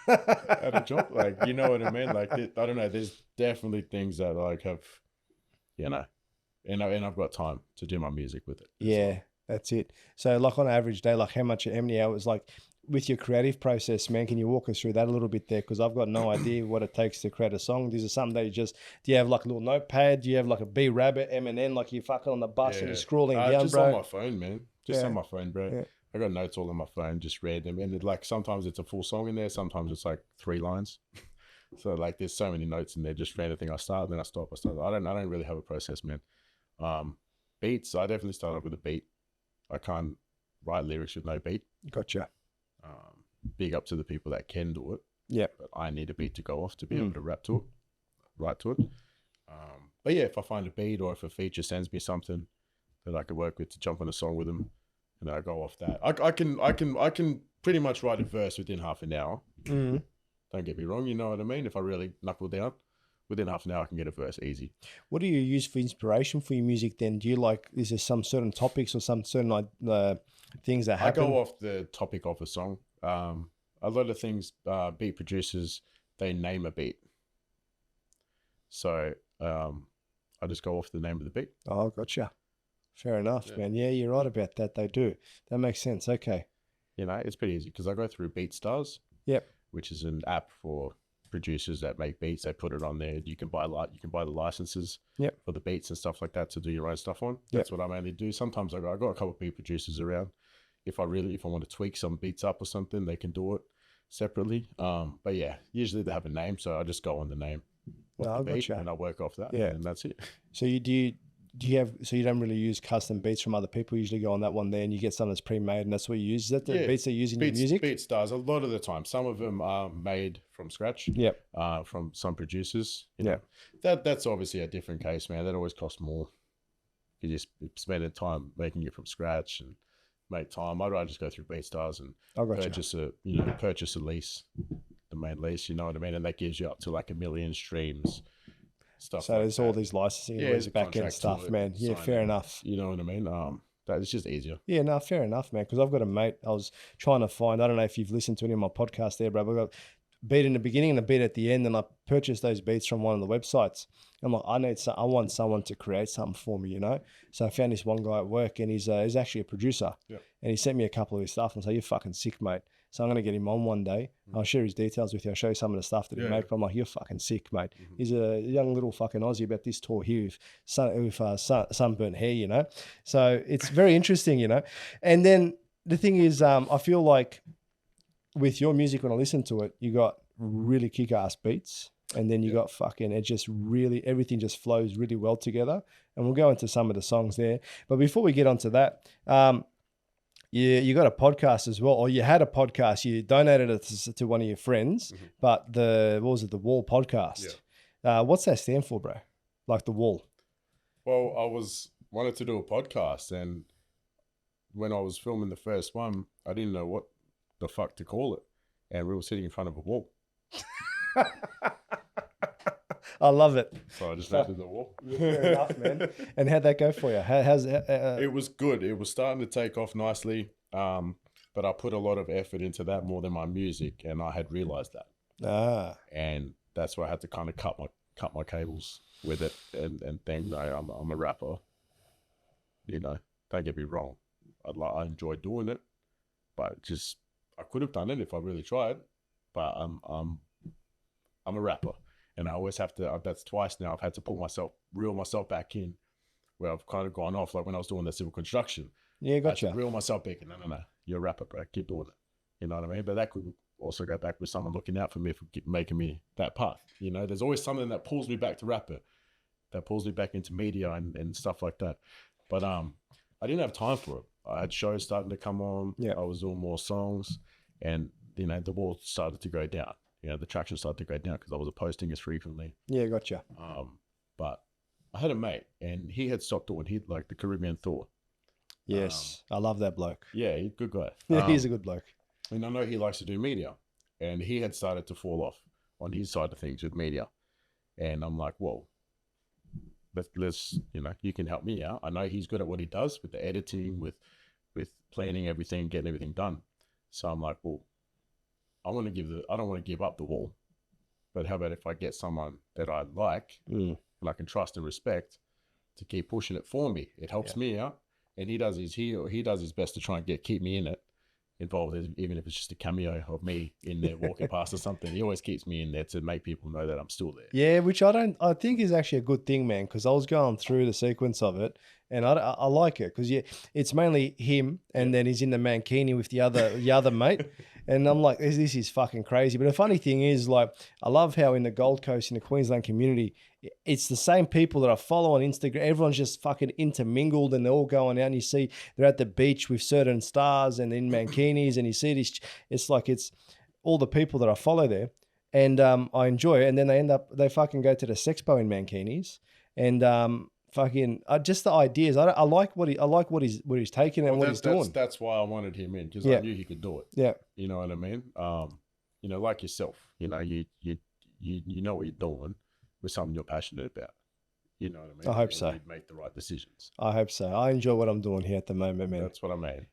at a job. Like, you know what I mean? Like, I don't know. There's definitely things that like have, you know, and I've got time to do my music with it. Yeah, well. that's it. So like on an average day, like how many hours, like with your creative process, man, can you walk us through that a little bit there? Because I've got no idea what it takes to create a song. This is something that do you have like a little notepad? Do you have like a B Rabbit, Eminem, like you're fucking on the bus and you're scrolling down, just bro? on my phone, man. Just on my phone, bro. Yeah. I got notes all on my phone, just random. And like sometimes it's a full song in there, sometimes it's like 3 lines. So like there's so many notes in there, just random thing. I start, then I stop, I don't really have a process, man. Beats, I definitely start off with a beat. I can't write lyrics with no beat. Gotcha. Big up to the people that can do it. Yeah. But I need a beat to go off to be able to write to it. But yeah, if I find a beat or if a feature sends me something that I could work with to jump on a song with them, and I go off that. I can pretty much write a verse within half an hour. Mm-hmm. Don't get me wrong, you know what I mean? If I really knuckle down, within half an hour I can get a verse easy. What do you use for inspiration for your music then? Do you like, is there some certain topics or some certain things that happen? I go off the topic of a song. A lot of things, beat producers, they name a beat. So I just go off the name of the beat. Oh, gotcha. Fair enough, man. Yeah, you're right about that. They do. That makes sense. Okay. You know, it's pretty easy because I go through BeatStars. Yep. Which is an app for producers that make beats. They put it on there. You can buy the licenses. Yep. For the beats and stuff like that to do your own stuff on. That's what I mainly do. Sometimes I got a couple of beat producers around. If I want to tweak some beats up or something, they can do it separately. But yeah, usually they have a name, so I just go on the name of the beat and I work off that. Yeah, and that's it. So you don't really use custom beats from other people? You usually go on that one there and you get something that's pre-made and that's what you use. Is that the beats they use in your music? BeatStars, a lot of the time. Some of them are made from scratch. Yep. From some producers. You know. That's obviously a different case, man. That always costs more. You just spend the time making it from scratch and make time. I'd rather just go through BeatStars and purchase a lease, the main lease, you know what I mean? And that gives you up to like 1 million streams. Stuff so like there's all these licensing and all this back end stuff, man. Yeah, fair enough. You know what I mean? That it's just easier. Yeah, no, fair enough, man. Because I've got a mate. I was trying to find. I don't know if you've listened to any of my podcasts there, bro. But I got a beat in the beginning and a beat at the end, and I purchased those beats from one of the websites. I'm like, I want someone to create something for me, you know. So I found this one guy at work, and he's actually a producer. Yeah. And he sent me a couple of his stuff, and I said, "You're fucking sick, mate." So I'm going to get him on one day. I'll share his details with you. I'll show you some of the stuff that he made. But I'm like, you're fucking sick, mate. He's a young little fucking Aussie about this tall here with sunburnt hair, you know. So it's very interesting, you know. And then the thing is, I feel like with your music, when I listen to it, you got really kick-ass beats. And then you got fucking, it just really, everything just flows really well together. And we'll go into some of the songs there. But before we get onto that, you got a podcast as well, or you had a podcast. You donated it to one of your friends, but the Wall podcast? Yeah. What's that stand for, bro? Like the Wall? Well, I wanted to do a podcast, and when I was filming the first one, I didn't know what the fuck to call it, and we were sitting in front of a wall. I love it. So I just named it The Wall. Fair enough, man. And how'd that go for you? It was good. It was starting to take off nicely, but I put a lot of effort into that more than my music, and I had realized that. And that's why I had to kind of cut my cables with it and think, no, I'm a rapper. You know, don't get me wrong. I enjoy doing it, but just I could have done it if I really tried. But I'm a rapper. And I always have to, that's twice now, I've had to reel myself back in, where I've kind of gone off, like when I was doing the civil construction. Yeah, gotcha. I had to reel myself back in. No, you're a rapper, bro. Keep doing it. You know what I mean? But that could also go back with someone looking out for me for making me that path. You know, there's always something that pulls me back to rapper, that pulls me back into media and stuff like that. But I didn't have time for it. I had shows starting to come on. Yeah. I was doing more songs, and, you know, the wall started to go down. You know, the traction started to go down because I wasn't posting as frequently. Yeah, gotcha. But I had a mate, and he had stopped doing, he'd like the Caribbean Thor. Yes, I love that bloke. Yeah, he's a good guy. Yeah, he's a good bloke. And I know he likes to do media, and he had started to fall off on his side of things with media. And I'm like, whoa, let's you know, you can help me out. I know he's good at what he does with the editing, with planning everything, getting everything done. So I'm like, well, I don't want to give up the wall. But how about if I get someone that I like and I can trust and respect to keep pushing it for me? It helps me out, and he does his best to try and keep me involved, even if it's just a cameo of me in there walking past or something. He always keeps me in there to make people know that I'm still there. Yeah, which I think is actually a good thing, man, because I was going through the sequence of it, and I like it because it's mainly him, and then he's in the mankini with the other mate, and I'm like, this is fucking crazy. But the funny thing is, like, I love how in the Gold Coast, in the Queensland community, it's the same people that I follow on Instagram. Everyone's just fucking intermingled, and they're all going out, and you see they're at the beach with certain stars and in mankinis, and you see this. It's like it's all the people that I follow there. And I enjoy it. And then they fucking go to the Sexpo in mankinis, and just the ideas. I like what he's taking and what he's doing. That's why I wanted him in, because I knew he could do it. Yeah, you know what I mean. Like yourself. You know what you're doing with something you're passionate about. You know what I mean. I hope so. You'd make the right decisions. I hope so. I enjoy what I'm doing here at the moment, man. That's what I mean.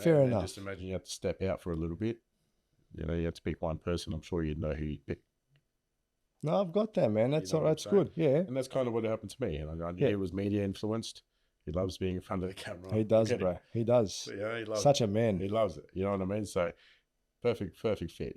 Fair enough. Just imagine you have to step out for a little bit. You have to pick one person. I'm sure you'd know who you'd pick. No, I've got that, man. That's that's good. Yeah. And that's kind of what happened to me. And I knew he was media influenced. He loves being in front of the camera. He does, bro. He does. So, he loves Such a man. He loves it. You know what I mean? So perfect fit,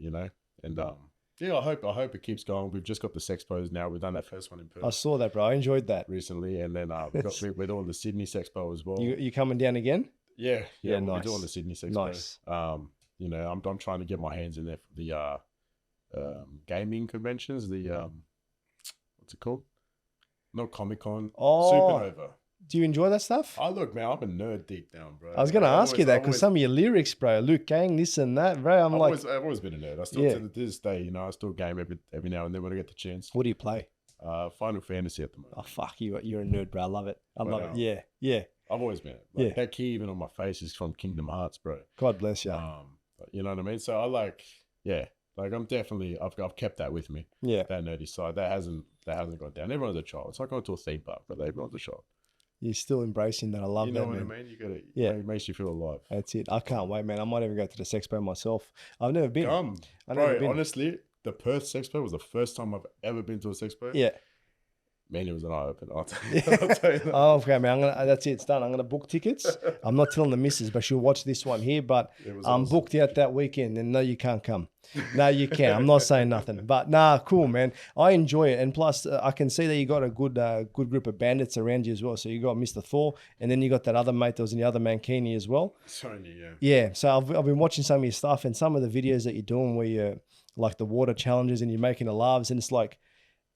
And I hope it keeps going. We've just got the Sexpos now. We've done that first one in person. I saw that, bro. I enjoyed that recently. And then we're doing the Sydney Sexpo as well. You coming down again? Yeah. Nice. We're doing the Sydney Sexpo. Nice. I'm trying to get my hands in there for the gaming conventions. The what's it called? Not Comic-Con. Supernova. Do you enjoy that stuff? Oh, look, man, I'm a nerd deep down, bro. I was going to ask you that because some of your lyrics, bro, Luke Gang, this and that, bro. I've always been a nerd. I still, to this day, I still game every now and then when I get the chance. What do you play? Final Fantasy at the moment. Oh, fuck you. You're a nerd, bro. I love it. I love it. Yeah. I've always been. That key even on my face is from Kingdom Hearts, bro. God bless you. You know what I mean? So I'm definitely, I've kept that with me. Yeah. That nerdy side. That hasn't gone down. Everyone's a child. It's like going to a theme park, but everyone's a child. You're still embracing that. I love that, man. You know what I mean? You gotta, it makes you feel alive. That's it. I can't wait, man. I might even go to the Sexpo myself. I've never been. Honestly, the Perth Sexpo was the first time I've ever been to a Sexpo. Yeah. Man, it was an eye opener. I'll tell you that. Oh, okay, man. That's it. It's done. I'm gonna book tickets. I'm not telling the missus, but she'll watch this one here. But I'm booked out that weekend, and no, you can't come. No, you can. I'm not saying nothing. But cool, man. I enjoy it, and plus, I can see that you got a good group of bandits around you as well. So you got Mr. Thor, and then you got that other mate that was in the other mankini as well. Sony, yeah. Yeah. So I've been watching some of your stuff and some of the videos that you're doing where you're like the water challenges and you're making the laughs, and it's like.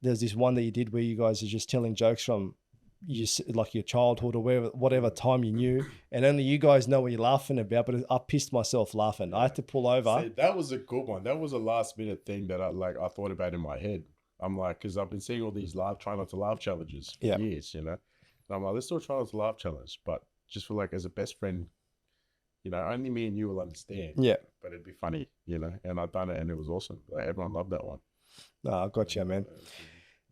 There's this one that you did where you guys are just telling jokes from like your childhood or whatever time you knew, and only you guys know what you're laughing about. But I pissed myself laughing. I had to pull over. See, that was a good one. That was a last minute thing that I thought about in my head. I'm like, because I've been seeing all these try not to laugh challenges for years, And I'm like, let's do a try not to laugh challenge, but just for as a best friend, only me and you will understand. Yeah. But it'd be funny, And I've done it, and it was awesome. Everyone loved that one. No, I got you, man.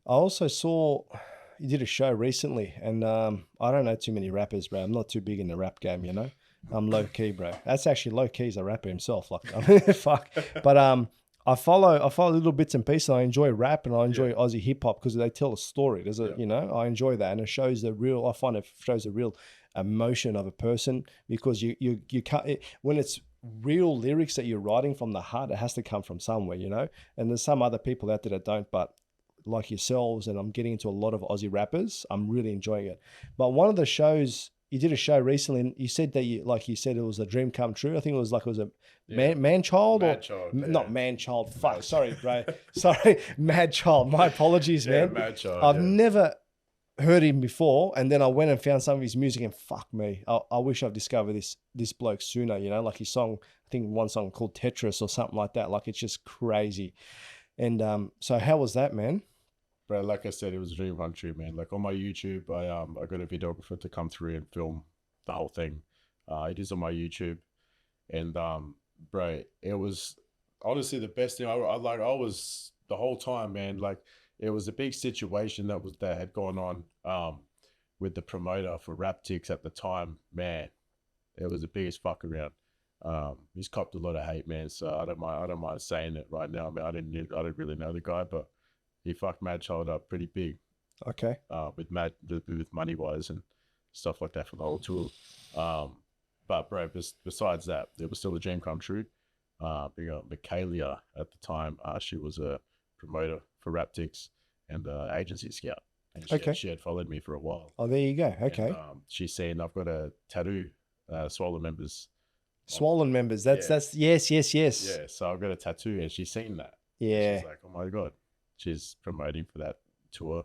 I also saw you did a show recently, and I don't know too many rappers, bro. I'm not too big in the rap game, I'm low key, bro. That's actually low key. He's a rapper himself, fuck. But I follow little bits and pieces. I enjoy rap and I enjoy Aussie hip hop because they tell a story. I enjoy that, and it shows the real. I find it shows the real emotion of a person because you can't when it's real lyrics that you're writing from the heart, it has to come from somewhere, and there's some other people out there that don't, but like yourselves, and I'm getting into a lot of Aussie rappers, I'm really enjoying it. But one of the shows, you did a show recently and you said that it was a dream come true. I think it was a man-child or not man-child. Fuck, sorry, bro. Sorry, Mad Child. My apologies, man. Mad Child. I've never heard him before, and then I went and found some of his music, and fuck me, I wish I've discovered this bloke sooner. Like his song, I think one song called Tetris or something like that. Like it's just crazy. And so how was that, man? Bro, like I said, it was a dream come true, man. Like on my YouTube, I got a videographer to come through and film the whole thing. It is on my YouTube, and bro, it was honestly the best thing. I was the whole time, man. Like. It was a big situation that had gone on with the promoter for Rap Ticks at the time. Man, it was the biggest fuck around. He's copped a lot of hate, man. So I don't mind saying it right now. I mean, I didn't really know the guy, but he fucked Mad Child up pretty big. Okay. With money wise and stuff like that for the whole tour. But bro, besides that, it was still a dream come true. Big up Michaelia at the time. She was a promoter for Raptix and agency scout. And she had followed me for a while. Oh, there you go. Okay. And, she's saying I've got a tattoo, Swollen members. Swollen members. That's yes. Yeah, so I've got a tattoo and she's seen that. Yeah. She's like, oh my God. She's promoting for that tour.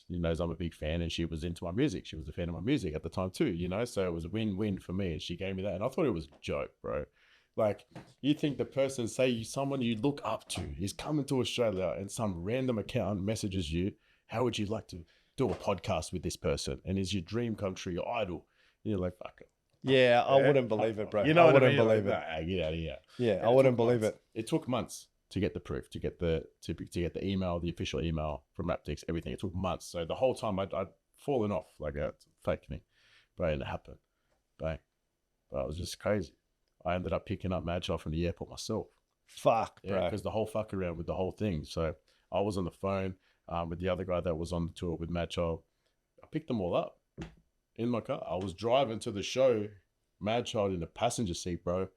She knows I'm a big fan and she was into my music. She was a fan of my music at the time too, you know? So it was a win-win for me and she gave me that. And I thought it was a joke, bro. Like, you think the person, someone you look up to is coming to Australia and some random account messages you, how would you like to do a podcast with this person? And is your dream come true, your idol? You're like, fuck it. Yeah, I wouldn't believe it, bro. You know I wouldn't believe it. Nah, get out of here. Yeah, I wouldn't believe it. It took months to get the proof, to get the email, the official email from Raptix, everything. It took months. So the whole time I'd fallen off like a fake thing. But it happened. But it was just crazy. I ended up picking up Mad Child from the airport myself. Fuck, bro. Because the whole fuck around with the whole thing. So I was on the phone with the other guy that was on the tour with Mad Child. I picked them all up in my car. I was driving to the show, Mad Child in the passenger seat, bro.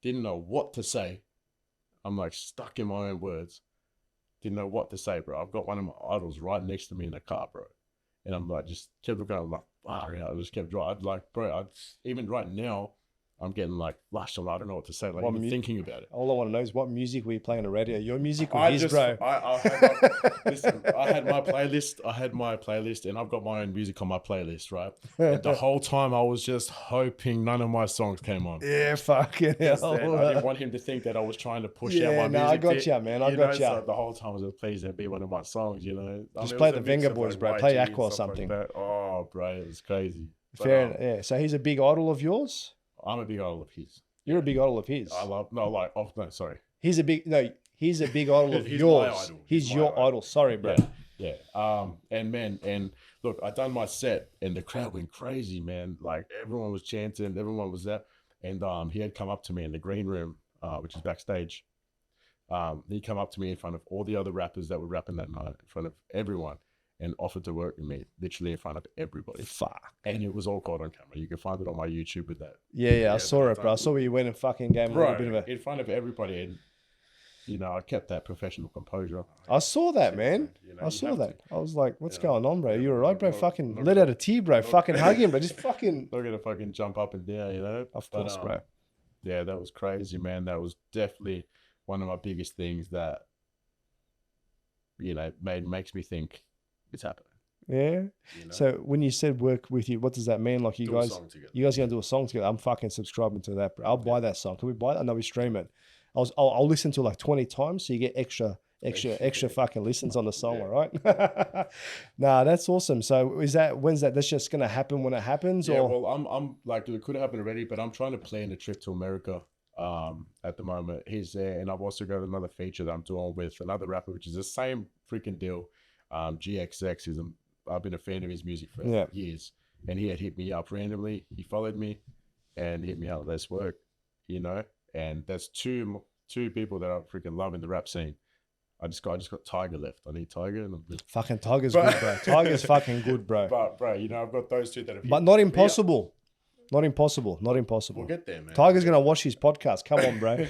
Didn't know what to say. I'm like stuck in my own words. Didn't know what to say, bro. I've got one of my idols right next to me in the car, bro. And I'm like, just kept looking. I'm like, I just kept driving. Like, bro, even right now, I'm getting like flushed. I don't know what to say. Like, even thinking about it. All I want to know is what music were you playing on the radio? Your music or his, bro? Listen, I had my playlist, and I've got my own music on my playlist, right? And the whole time I was just hoping none of my songs came on. Yeah, fucking hell. I didn't want him to think that I was trying to push out my music. I got you, man. I got you. So the whole time I was like, please don't be one of my songs, you know? Just play the Venga Boys, bro. Play Aqua or something. Like oh, bro, it was crazy. Fair enough. Yeah. So he's a big idol of yours? I'm a big idol of his. You're a big idol of his. Sorry. He's a big idol of yours. He's your idol. Sorry, bro. Yeah. And look, I done my set and the crowd went crazy, man. Like everyone was chanting, everyone was there. And he had come up to me in the green room, which is backstage. He come up to me in front of all the other rappers that were rapping that night, in front of everyone, and offered to work with me, literally in front of everybody. Fuck. And it was all caught on camera. You can find it on my YouTube with that. Yeah, I saw it, bro. I saw where you went and fucking gave him a little bit of a... in front of everybody. And, you know, I kept that professional composure. I saw that, man. You know, I saw that. I was like, what's going on, bro? You all right, bro? Fucking let out a tear, bro. Fucking hug him, bro. Just fucking... Not gonna fucking jump up and down, you know? Of course, bro. Yeah, that was crazy, man. That was definitely one of my biggest things that, you know, makes me think it's happening. Yeah. You know? So when you said work with you, what does that mean? Like you guys gonna do a song together? I'm fucking subscribing to that, bro. I'll buy that song. Can we buy that? No, we stream it. I'll listen to it like 20 times so you get extra fucking listens on the song. All right. Nah, that's awesome. So when's that? That's just gonna happen when it happens? Yeah. Or? Well, I'm like, it could have happened already, but I'm trying to plan a trip to America. At the moment, he's there, and I've also got another feature that I'm doing with another rapper, which is the same freaking deal. GXX is I've been a fan of his music for years, and he had hit me up randomly. He followed me and hit me out. Let's work, you know. And that's two people that I freaking love in the rap scene. I just got Tiger left. I need Tiger, and fucking Tiger's good, bro. Tiger's fucking good, bro. But bro, you know, I've got those two that have. But not impossible. Not impossible. Not impossible. We'll get there, man. Tiger's going to watch his podcast. Come on, bro.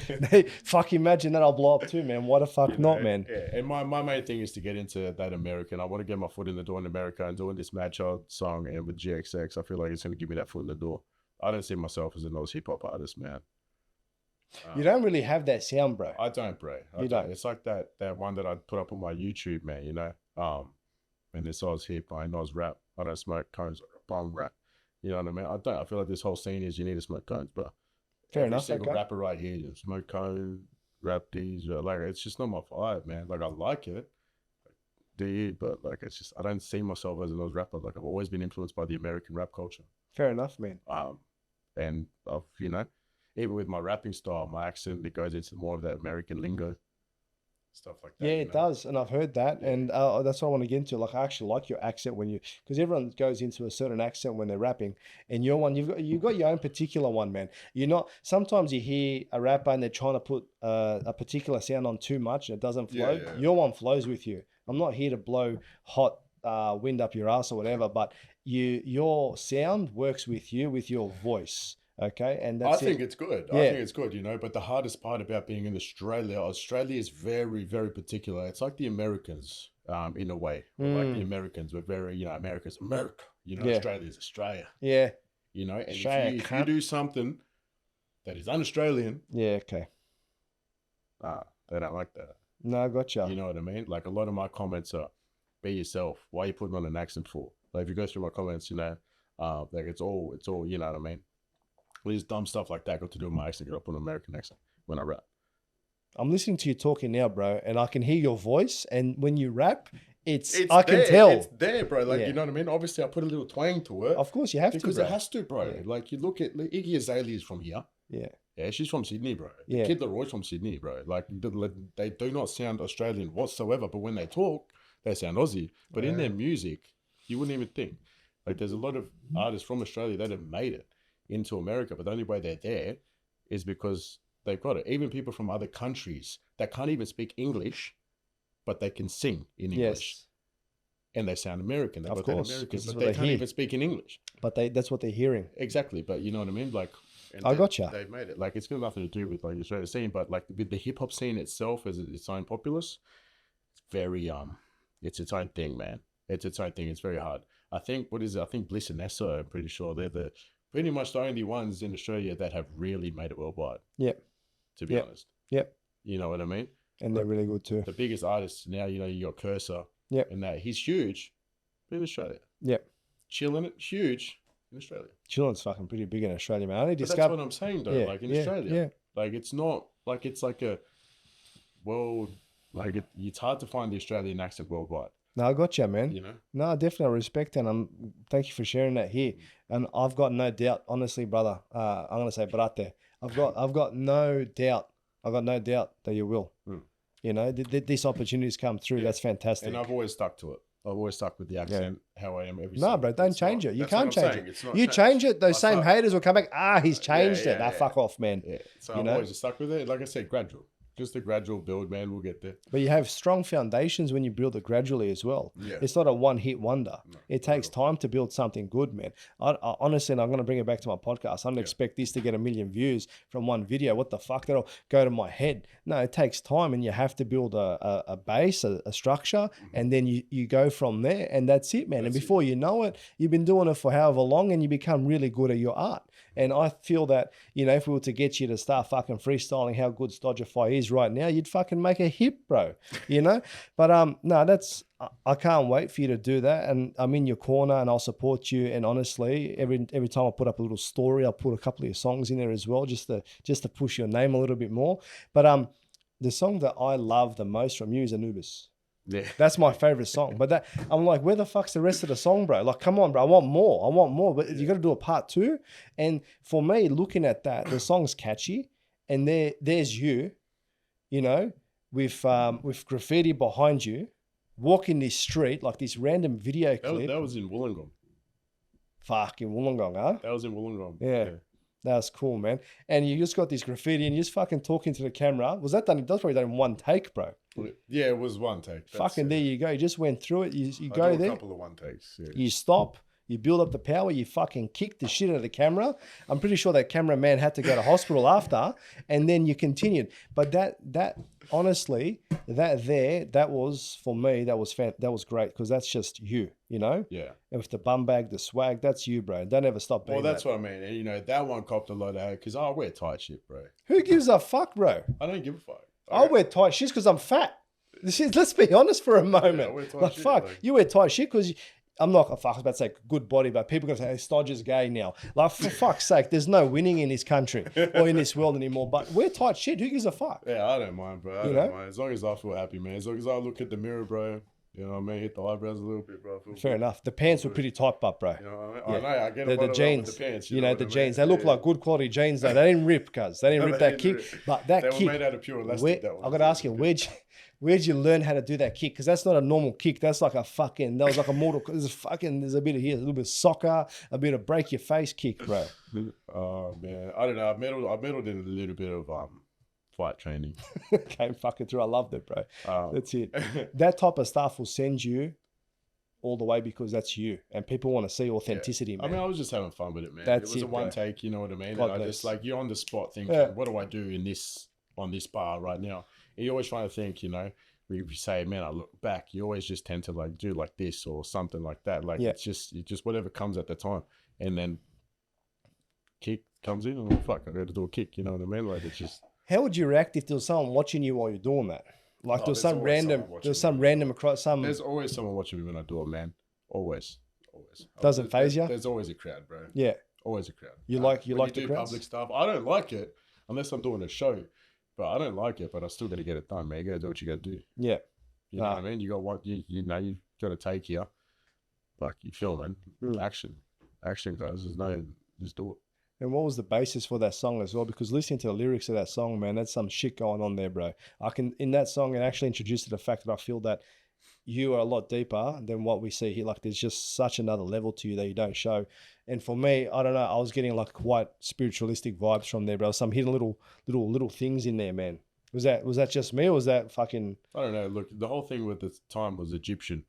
Fuck, imagine that. I'll blow up too, man. Why the fuck not, man? Yeah. And my main thing is to get into that American. I want to get my foot in the door in America and doing this Mad Child song and with GXX. I feel like it's going to give me that foot in the door. I don't see myself as a nose hip hop artist, man. You don't really have that sound, bro. I don't, bro. You don't. It's like that one that I put up on my YouTube, man, you know? And this Oz hip, I know Oz rap. I don't smoke cones, bomb rap. You know what I mean? I feel like this whole scene is you need to smoke cones, bro. Fair enough. Every single rapper right here, you smoke cones, rap these, like it's just not my vibe, man. Like I like it, do you? But like it's just I don't see myself as those rappers. Like I've always been influenced by the American rap culture. Fair enough, man. And I've, you know, even with my rapping style, my accent, it goes into more of that American lingo. stuff like that. Yeah, it does, and I've heard that, and that's what I want to get into. Like, I actually like your accent when you, because everyone goes into a certain accent when they're rapping, and your one, you've got your own particular one, man. You're not. Sometimes you hear a rapper and they're trying to put a particular sound on too much, and it doesn't flow. Yeah. Your one flows with you. I'm not here to blow hot wind up your ass or whatever, but your sound works with you, with your voice. Okay, and that's I think it's good. Yeah. I think it's good, you know. But the hardest part about being in Australia is very, very particular. It's like the Americans, in a way. Like the Americans, we're very, you know, America's America. You know, Australia's Australia. Yeah. You know, and Australia, if you do something that is un-Australian, yeah, okay. they don't like that. No, I gotcha. You know what I mean? Like, a lot of my comments are, be yourself. Why are you putting on an accent for? Like, if you go through my comments, you know, like it's all, you know what I mean? These dumb stuff like that got to do with my accent. Get up on an American accent when I rap. I'm listening to you talking now, bro, and I can hear your voice. And when you rap, it's I there. can tell. It's there, bro. Like, you know what I mean? Obviously, I put a little twang to it. Of course, you have to, because bro. it has to, bro. Yeah. Like, you look at Iggy Azalea is from here. Yeah. Yeah, she's from Sydney, bro. Yeah. Kid Leroy's from Sydney, bro. Like, they do not sound Australian whatsoever, but when they talk, they sound Aussie. But in their music, you wouldn't even think. Like, there's a lot of artists from Australia that have made it into America, but the only way they're there is because they've got it. Even people from other countries that can't even speak English, but they can sing in English. Yes. And they sound American. They've got that American, but they can't even speak in English. But that's what they're hearing. Exactly. But you know what I mean? Like, I gotcha. They've made it. Like, it's got nothing to do with like the Australian scene, but like with the hip hop scene itself as its own populace, it's very it's its own thing, man. It's its own thing. It's very hard. I think I think Bliss and Nessa, I'm pretty sure they're pretty much the only ones in Australia that have really made it worldwide. Yep. To be honest. Yep. You know what I mean? And they're really good too. The biggest artists now, you know, you got Cursor. Yep. And that he's huge in Australia. Yep. Chilling it, huge in Australia. Chilling's fucking pretty big in Australia, man. That's what I'm saying, though. Like, in Australia. Like, it's not like it's like a world. Like, it's hard to find the Australian accent worldwide. No, I got you, man. You know? No, definitely, I respect it, and thank you for sharing that here. And I've got no doubt, honestly, brother. I'm gonna say brate. I've got no doubt. I've got no doubt that you will. You know, these opportunities come through. That's fantastic. And I've always stuck to it. I've always stuck with the accent, how I am every No, bro, don't change it. You can't change it. You changed. change it, those same haters will come back. He's changed it. Fuck off, man. Yeah. So I've always stuck with it. Like I said, gradual. Just a gradual build, man. We'll get there. But you have strong foundations when you build it gradually as well. Yeah. It's not a one-hit wonder. No, it takes time to build something good, man. I honestly, and I'm going to bring it back to my podcast, I don't expect this to get 1 million views from one video. What the fuck? That'll go to my head. No, it takes time, and you have to build a base, a structure, and then you go from there, and that's it, man. And before you know it, you've been doing it for however long, and you become really good at your art. And I feel that, you know, if we were to get you to start fucking freestyling how good Stodgify is right now, you'd fucking make a hit, bro, you know? But no, I can't wait for you to do that. And I'm in your corner and I'll support you. And honestly, every time I put up a little story, I'll put a couple of your songs in there as well, just to push your name a little bit more. But the song that I love the most from you is Anubis. Yeah, that's my favorite song. But I'm like, where the fuck's the rest of the song, bro? Like, come on, bro, I want more. But you got to do a part 2. And for me, looking at that, the song's catchy, and there's you know, with graffiti behind you, walking this street like this random video clip. That was in Wollongong. Fucking Wollongong, huh? That was in Wollongong. Yeah. That was cool, man. And you just got this graffiti and you're just fucking talking to the camera. Was that done? That's probably done in one take, bro. Yeah, it was one take. There you go. You just went through it. You go there. A couple of one takes. Yeah. You stop. You build up the power. You fucking kick the shit out of the camera. I'm pretty sure that cameraman had to go to hospital after, and then you continued. But that honestly, that was for me. That was great because that's just you know. Yeah. And with the bum bag, the swag, that's you, bro. Don't ever stop being. Well, that's what I mean. And, you know, that one copped a lot of hate because I wear tight shit, bro. Who gives a fuck, bro? I don't give a fuck. I wear tight shit because I'm fat. Let's be honest for a moment. Yeah, I wear tight like, shit, fuck, you wear tight shit because I'm not, fuck, I was about to say good body, but people are going to say, hey, Stodge is gay now. Like, for fuck's sake, there's no winning in this country or in this world anymore. But we're tight shit. Who gives a fuck? Yeah, I don't mind, bro. I don't mind. As long as I feel happy, man. As long as I look at the mirror, bro, You know what I mean? Hit the eyebrows a little bit, bro. Fair enough. The pants were pretty tight, but bro. You know what I mean? Yeah. I know. I get a The lot jeans, with the pants. you know, the jeans. They look Yeah. like good quality jeans, though. They didn't rip, cuz. They didn't rip that kick. But that they kick. They were made out of pure elastic. I've got to ask you, where'd you learn how to do that kick? Because that's not a normal kick. That's like a fucking, that was like a mortal, there's a bit of here, a little bit of soccer, a bit of break your face kick, bro. Oh, man. I don't know. I meddled in a little bit of fight training. Came fucking through. I loved it, bro. That's it. That type of stuff will send you all the way because that's you, and people want to see authenticity, man. I mean, I was just having fun with it, man. That's it was a one bro. take, you know what I mean? God and I bless. just like, you're on the spot thinking, what do I do on this bar right now? And you're always trying to think, you know, if you say, man, I look back, you always just tend to like do like this or something like that. Like it's just whatever comes at the time, and then kick comes in, and oh, fuck, I got to do a kick. You know what I mean? Like it's just. How would you react if there was someone watching you while you're doing that? Like there's some random across some. There's always someone watching me when I do it, man. Always. Doesn't phase you. There's always a crowd, bro. Yeah. Always a crowd. You like the do crowds? Public stuff. I don't like it unless I'm doing a show, but I don't like it. But I still got to get it done, man. You got to do what you got to do. Yeah. You know what I mean? You got what you know. You got to take here. Like you filming action, guys. There's no just do it. And what was the basis for that song as well? Because listening to the lyrics of that song, man, that's some shit going on there, bro. In that song, it actually introduced to the fact that I feel that you are a lot deeper than what we see here. Like there's just such another level to you that you don't show. And for me, I don't know, I was getting like quite spiritualistic vibes from there, bro. Some hidden little things in there, man. Was that just me, or was that fucking? I don't know. Look, the whole thing with the time was Egyptian,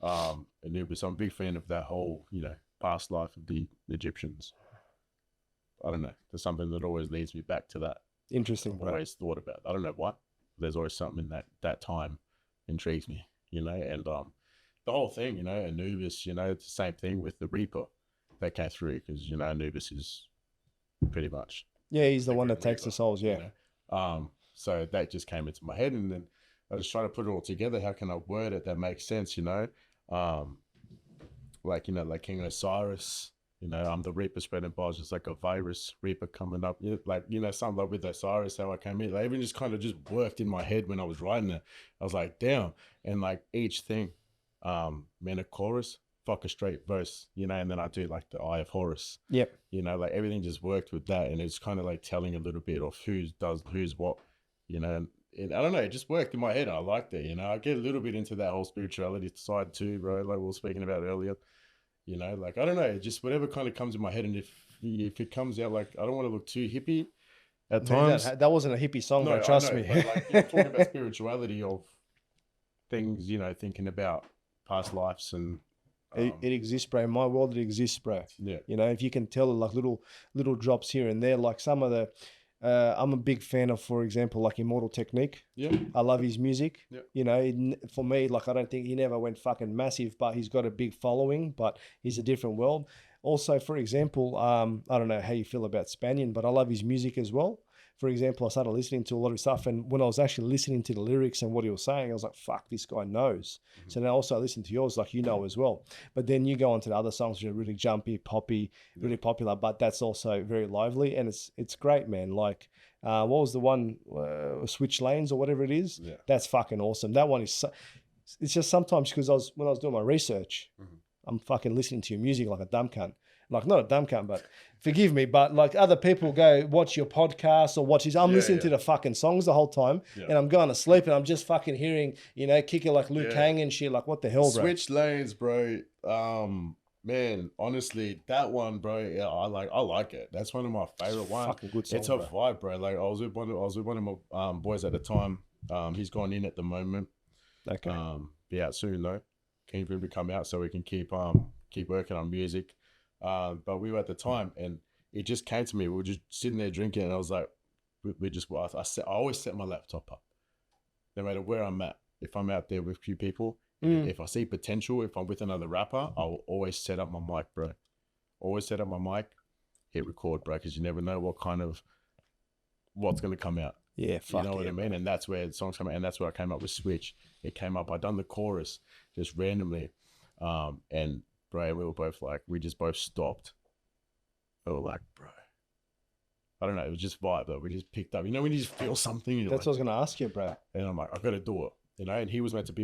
and I'm a big fan of that whole, you know, past life of the Egyptians. I don't know. There's something that always leads me back to that. Interesting, bro. I've always thought about. I don't know why. There's always something in that time intrigues me, you know. And the whole thing, you know, Anubis, you know, it's the same thing with the Reapa that came through, because you know Anubis is pretty much. Yeah, he's the one that takes the souls. Yeah. You know? So that just came into my head, and then I was trying to put it all together. How can I word it that makes sense? You know, like, you know, like King Osiris. You know, I'm the Reaper spreading bars, just like a virus. Reaper coming up, like, you know, something like with Osiris, how I came in. Like, even just kind of just worked in my head when I was writing it. I was like, damn. And like each thing, man, a chorus, fuck a straight verse, you know, and then I do like the Eye of Horus. Yep. You know, like everything just worked with that, and it's kind of like telling a little bit of who's what, you know. And I don't know, it just worked in my head. I liked it, you know. I get a little bit into that whole spirituality side too, bro, like we were speaking about earlier. You know, like, I don't know, just whatever kind of comes in my head. And if it comes out, like, I don't want to look too hippie at times. That wasn't a hippie song, no, trust me. But like, you know, talking about spirituality of things, you know, thinking about past lives and... it exists, bro. In my world, it exists, bro. Yeah. You know, if you can tell, like, little drops here and there, like some of the... I'm a big fan of, for example, like Immortal Technique. Yeah. I love his music. Yeah. You know, for me, like, I don't think he never went fucking massive, but he's got a big following, but he's a different world. Also, for example, I don't know how you feel about Spanian, but I love his music as well. For example, I started listening to a lot of stuff, and when I was actually listening to the lyrics and what he was saying, I was like, fuck, this guy knows. Mm-hmm. So now also I listen to yours, like, you know, as well. But then you go on to the other songs, which are really jumpy, poppy, really popular, but that's also very lively, and it's great, man. Like, what was the one, Switch Lanes or whatever it is? Yeah. That's fucking awesome. That one is, it's just sometimes because when I was doing my research, I'm fucking listening to your music like a dumb cunt. Like, not a dumb cunt, but forgive me, but like other people go watch your podcast or watch his, I'm listening to the fucking songs the whole time, and I'm going to sleep and I'm just fucking hearing, you know, kicker like Luke Kang and shit. Like, what the hell, bro? Switch Lanes, bro. Man, honestly, that one, bro, yeah, I like it. That's one of my favorite ones. Fucking good song, it's a vibe, bro. Like, I was with one of my boys at the time. He's gone in at the moment. Okay. Be out soon though. Keen for him to come out so we can keep working on music. But we were at the time, and it just came to me. We were just sitting there drinking, and I was like, I always set my laptop up. No matter where I'm at, if I'm out there with a few people, if I see potential, if I'm with another rapper, I'll always set up my mic, bro. Always set up my mic, hit record, bro, because you never know what's going to come out. Yeah, fuck, you know what I mean? And that's where the songs come out, and that's where I came up with Switch. It came up, I done the chorus just randomly, and bro, we were both like, we just both stopped. We were like, bro, I don't know, it was just vibe though. We just picked up, you know, when you just feel something. That's what I was gonna ask you, bro. And I'm like, I gotta do it. you know, and he was meant to be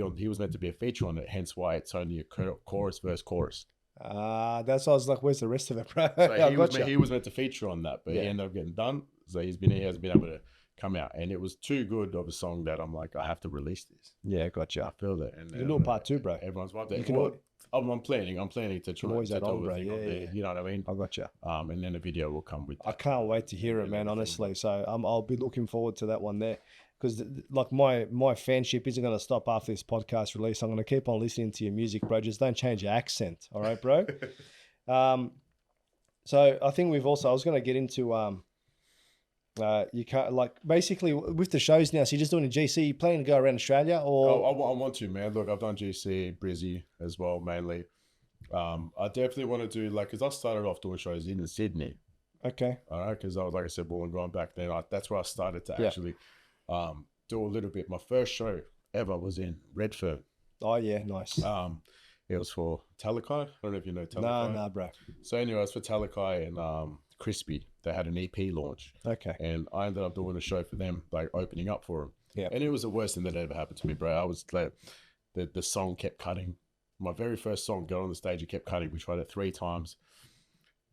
a feature on it. Hence why it's only a chorus verse chorus. That's why I was like, where's the rest of it, bro? So he was meant to feature on that, but he ended up getting done. So he hasn't been able to come out, and it was too good of a song that I'm like, I have to release this. Yeah, gotcha. I feel that. And you can do a part 2, bro. Everyone's right there. I'm planning to try always to add on, bro. Yeah. You know what I mean? I gotcha. And then a video will come with that. I can't wait to hear it, man, honestly. So I'll be looking forward to that one there. Because like my fanship isn't going to stop after this podcast release. I'm going to keep on listening to your music, bro. Just don't change your accent. All right, bro? So I think I was going to get into, you can't, like, basically with the shows now, so you're just doing a GC, you planning to go around Australia or? I want to, man. Look, I've done GC, Brizzy as well, mainly. I definitely want to do, like, because I started off doing shows in Sydney. Okay. All right, because I was, like I said, born and grown back then. That's where I started to actually do a little bit. My first show ever was in Redfern. Oh, yeah, nice. It was for Talakai. I don't know if you know Talakai. Nah, bro. So anyway, it was for Talakai and Crispy. They had an EP launch. Okay. And I ended up doing a show for them, like opening up for them. Yeah. And it was the worst thing that ever happened to me, bro. I was like, the song kept cutting. My very first song, got on the stage, it kept cutting. We tried it 3 times.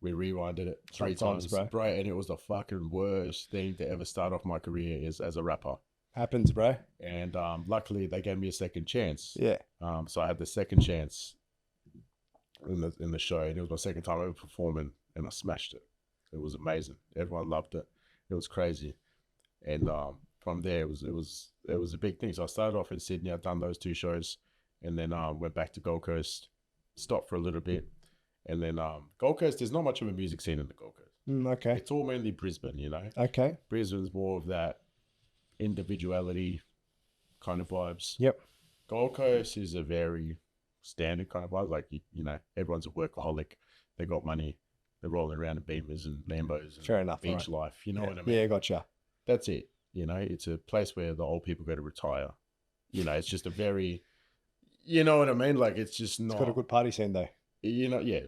We rewinded it 3 times, bro. And it was the fucking worst thing to ever start off my career as a rapper. Happens, bro. And luckily, they gave me a second chance. Yeah. So I had the second chance in the show, and it was my second time ever performing, and I smashed it. It was amazing. Everyone loved it. It was crazy. And from there, it was a big thing. So I started off in Sydney. I've done those 2 shows, and then went back to Gold Coast, stopped for a little bit, and then Gold Coast. There's not much of a music scene in the Gold Coast. Okay. It's all mainly Brisbane, you know. Okay. Brisbane's more of that individuality kind of vibes. Yep. Gold Coast is a very standard kind of vibe. Like, you know, everyone's a workaholic. They got money. They're rolling around in Beamers and Lambos. And fair enough. Beach life. You know what I mean? Yeah, gotcha. That's it. You know, it's a place where the old people go to retire. You know, it's just a very, you know what I mean? Like, it's just not. It's got a good party scene though. You know, yeah.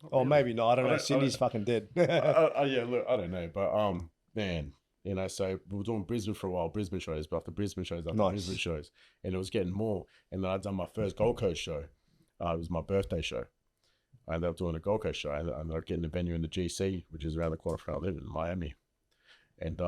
Or maybe not. I don't know. Sydney's fucking dead. Yeah, look, I don't know. But, man, you know, so we were doing Brisbane for a while, Brisbane shows, but after Brisbane shows, Brisbane shows. And it was getting more. And then I'd done my first Gold Coast show. It was my birthday show. I ended up doing a Gold Coast show. I ended up getting a venue in the GC, which is around the corner from where I live in Miami. And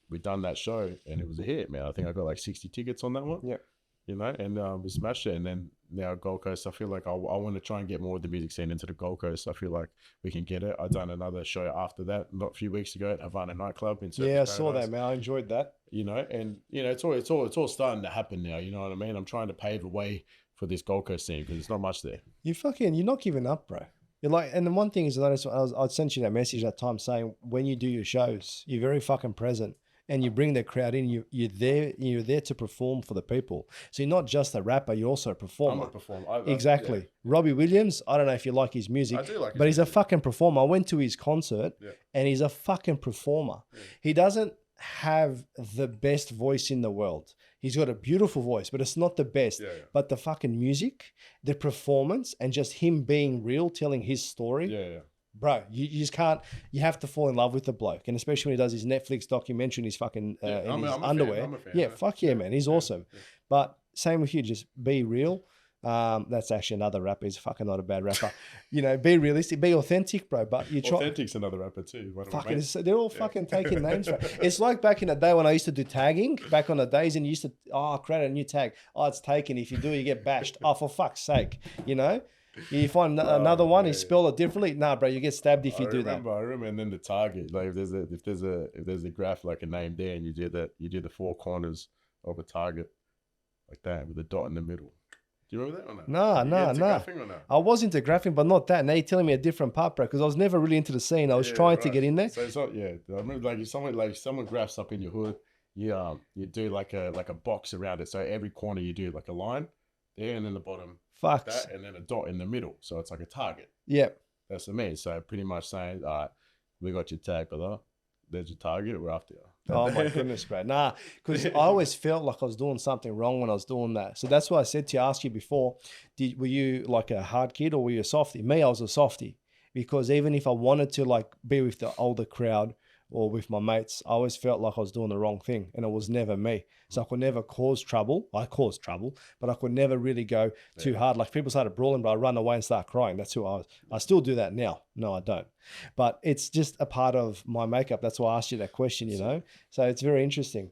we done that show, and it was a hit, man. I think I got like 60 tickets on that one. Yeah. You know, and we smashed it. And then now Gold Coast, I feel like I want to try and get more of the music scene into the Gold Coast. I feel like we can get it. I done another show after that, not a few weeks ago at Havana nightclub in Surfers I saw that, man. I enjoyed that. You know, and you know, it's all starting to happen now. You know what I mean? I'm trying to pave a way for this Gold Coast scene because there's not much there. You're not giving up, bro. You're like, and the one thing is, I'd sent you that message that time saying when you do your shows, you're very fucking present. And you bring the crowd in. You're there to perform for the people. So you're not just a rapper. You're also a performer. I'm a performer. Exactly. Yeah. Robbie Williams. I don't know if you like his music. I do like his but he's music. a fucking performer. I went to his concert, and he's a fucking performer. Yeah. He doesn't have the best voice in the world. He's got a beautiful voice, but it's not the best. Yeah. But the fucking music, the performance, and just him being real, telling his story. Yeah. Bro, you just can't. You have to fall in love with the bloke, and especially when he does his Netflix documentary in his fucking in his underwear. Fan, fuck yeah, man, he's awesome. Yeah. But same with you, just be real. That's actually another rapper. He's fucking not a bad rapper. You know, be realistic, be authentic, bro. But you try. Authentic's another rapper too. Fucking, they're all fucking taking names. Right? It's like back in the day when I used to do tagging. Back on the days, and you used to create a new tag. Oh, it's taken. If you do, you get bashed. Oh, for fuck's sake, you know. You find another one, he spelled it differently. Nah, bro, you get stabbed if you do that. I remember, and then the target, like if there's a graph like a name there, and you do the 4 corners of a target like that with a dot in the middle. Do you remember that or not? Nah. I was into graphing, but not that. Now you're telling me a different part, bro, because I was never really into the scene. I was trying to get in there. So it's not, I remember if someone graphs up in your hood, you do like a box around it. So every corner you do like a line there, and then the bottom. Facts. That, and then a dot in the middle. So it's like a target. Yep. That's what I mean. So pretty much saying, all right, we got your tag, brother. There's your target. We're after you. Oh, my goodness, bro. Nah, because I always felt like I was doing something wrong when I was doing that. So that's why I said to ask you before, were you like a hard kid or were you a softie? Me, I was a softie. Because even if I wanted to like be with the older crowd or with my mates, I always felt like I was doing the wrong thing, and it was never me. So I could never cause trouble. I caused trouble, but I could never really go too hard. Like people started brawling, but I run away and start crying. That's who I was. I still do that now. No, I don't. But it's just a part of my makeup. That's why I asked you that question, you know? So it's very interesting.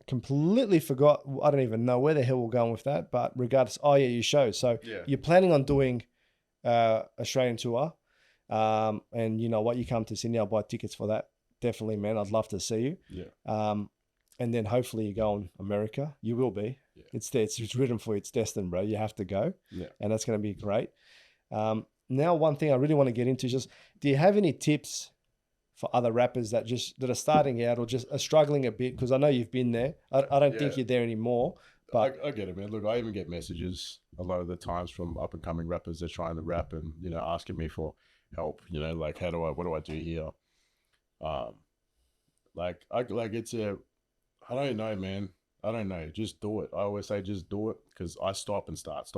Completely forgot. I don't even know where the hell we're going with that, but regardless, oh yeah, your show. So you're planning on doing Australian tour. And you know what, you come to Sydney, I'll buy tickets for that. Definitely, man. I'd love to see you. Yeah. And then hopefully you go on America. You will be. Yeah. It's there. It's written for you. It's destined, bro. You have to go. Yeah. And that's going to be great. Now, one thing I really want to get into is just, do you have any tips for other rappers that are starting out or just are struggling a bit? Because I know you've been there. I don't think you're there anymore. But I get it, man. Look, I even get messages a lot of the times from up and coming rappers that are trying to rap and, you know, asking me for help, you know, like what do I do here? I don't know, man. I don't know. Just do it. I always say just do it, because I stop and start.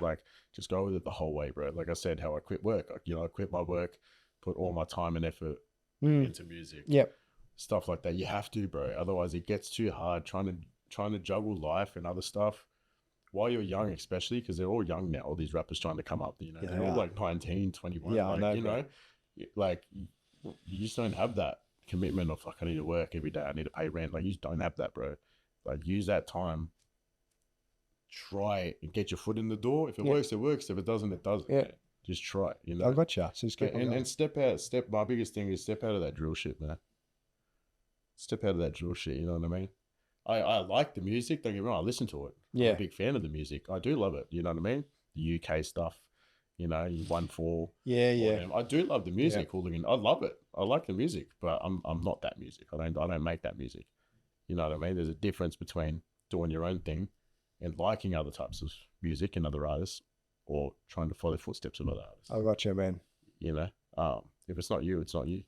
Like, just go with it the whole way, bro. Like I said, how I quit work. You know, I quit my work, put all my time and effort into music. Yep. Stuff like that. You have to, bro. Otherwise it gets too hard trying to juggle life and other stuff while you're young, especially, because they're all young now, all these rappers trying to come up, you know, they're all like 19, 21. Yeah, like, I know, you know, like you just don't have that commitment of like, I need to work every day, I need to pay rent. Like, you just don't have that, bro. Like, use that time, try and get your foot in the door. If it works, it works. If it doesn't, it doesn't. Yeah. Just try, you know. I gotcha. So just and step out. My biggest thing is step out of that drill shit, man. Step out of that drill shit, you know what I mean? I like the music, don't get me wrong, I listen to it. Yeah. I'm a big fan of the music. I do love it, you know what I mean? The UK stuff, you know, 1-4. Yeah. I do love the music, Hooligan. I love it. I like the music, but I'm not that music. I don't make that music. You know what I mean? There's a difference between doing your own thing and liking other types of music and other artists, or trying to follow the footsteps of other artists. I gotcha, man. You know? If it's not you, it's not you.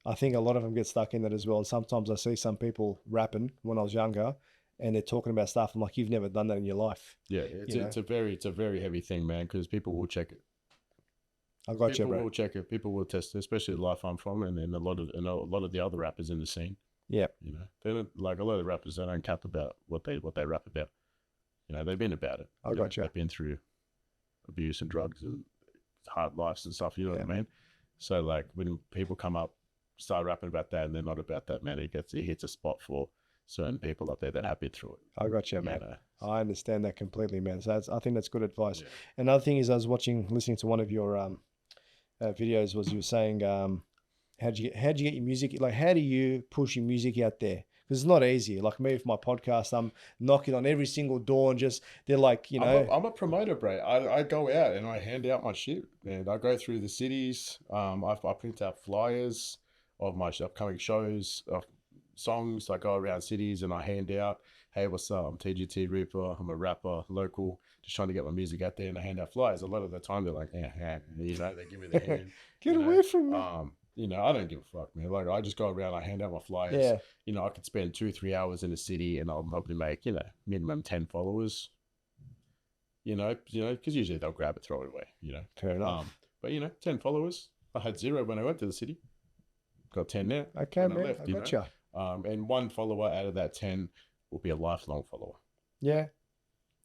I think a lot of them get stuck in that as well. And sometimes I see some people rapping when I was younger, and they're talking about stuff. I'm like, you've never done that in your life. Yeah, it's a very heavy thing, man, because people will check it. I got you, bro. People will check it. People will test it, especially the life I'm from, and then a lot of the other rappers in the scene. Yeah, you know, they don't, like a lot of the rappers, they don't cap about what they rap about. You know, they've been about it. I got you. They've been through abuse and drugs and hard lives and stuff. You know what I mean? So like when people come up, start rapping about that, and they're not about that, man, it hits a spot for certain people up there that have been through it. I got you, man. I understand that completely, man. So I think that's good advice. Yeah. Another thing is, I was listening to one of your videos, was you were saying, how'd you get your music? Like, how do you push your music out there? Because it's not easy. Like me with my podcast, I'm knocking on every single door, and just, they're like, you know. I'm a promoter, bro. I go out and I hand out my shit, and I go through the cities. I print out flyers of my upcoming shows, songs. I go around cities and I hand out, hey, what's up? I'm T.G.T. Reapa. I'm a rapper, local, just trying to get my music out there, and I hand out flyers. A lot of the time they're like, you know, they give me the hand. Get away from me. You know, I don't give a fuck, man. Like, I just go around, I hand out my flyers. Yeah. You know, I could spend 2-3 hours in the city and I'll probably make, you know, minimum 10 followers. You know, because usually they'll grab it, throw it away, you know. Fair enough. But, you know, 10 followers. I had 0 when I went to the city. Got 10 now. Okay, man. I gotcha. And 1 follower out of that 10 will be a lifelong follower. Yeah.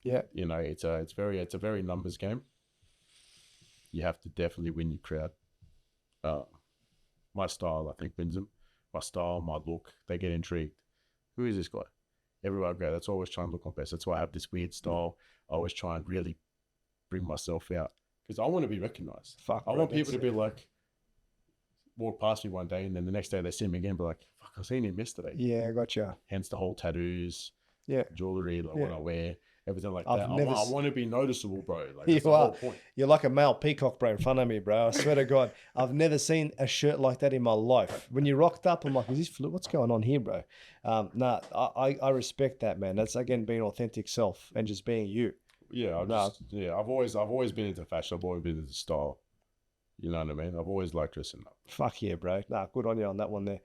Yeah. You know, it's a very numbers game. You have to definitely win your crowd. My style, I think, wins them. My style, my look, they get intrigued. Who is this guy? Everywhere I go, that's always trying to look my best. That's why I have this weird style. I always try and really bring myself out, because I want to be recognized. I want people to be like, walk past me one day, and then the next day they see me again, be like, fuck, I seen him yesterday. Yeah, I gotcha. Hence the whole tattoos, jewelry, like what I wear, everything like that. I want to be noticeable, bro. Like, that's the whole point. You're like a male peacock, bro, in front of me, bro. I swear to God, I've never seen a shirt like that in my life. When you rocked up, I'm like, is this fluid? What's going on here, bro? I respect that, man. That's, again, being authentic self and just being you. Yeah, I've always been into fashion. I've always been into style. You know what I mean? I've always liked dressing up. Fuck yeah, bro. Nah, good on you on that one there.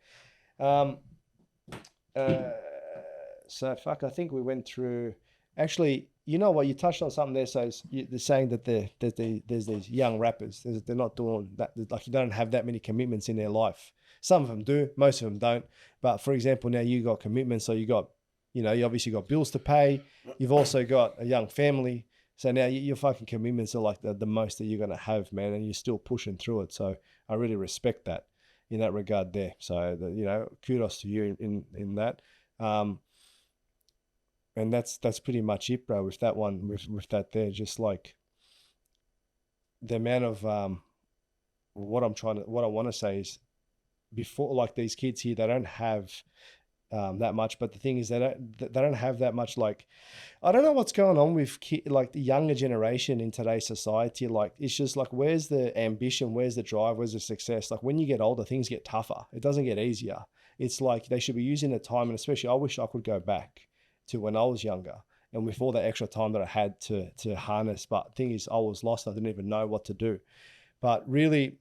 So, fuck, I think we went through actually, you know what? You touched on something there. So they're saying that there's these young rappers. They're not doing that. Like, you don't have that many commitments in their life. Some of them do. Most of them don't. But for example, now you got commitments. So you obviously got bills to pay. You've also got a young family. So now your fucking commitments are like the most that you're going to have, man. And you're still pushing through it. So I really respect that in that regard there. So, kudos to you in that. And that's pretty much it, bro, with that one, with that there. Just like the amount of what I want to say is, before, like, these kids here, they don't have that much, but the thing is, they don't have that much. Like, I don't know what's going on with like the younger generation in today's society. Like, it's just like, where's the ambition, where's the drive, where's the success? Like, when you get older, things get tougher. It doesn't get easier. It's like they should be using the time, and especially I wish I could go back to when I was younger, and with all the extra time that I had to harness. But the thing is, I was lost. I didn't even know what to do. But really,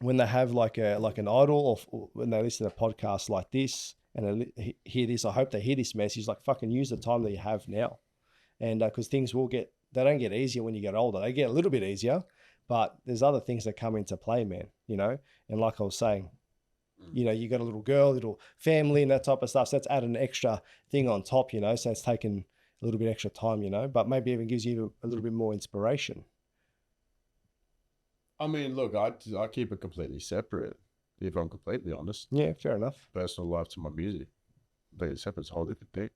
when they have like an idol, or when they listen to podcasts like this and they hear this, I hope they hear this message. Like, fucking use the time that you have now, and because things they don't get easier when you get older. They get a little bit easier, but there's other things that come into play, man. And like I was saying, you got a little girl, little family, and that type of stuff. So that's added an extra thing on top, so it's taken a little bit extra time, but maybe even gives you a little bit more inspiration. I mean, look, I keep it completely separate, if I'm completely honest. Yeah, fair enough. Personal life to my music. Completely separate. It's a whole different thing.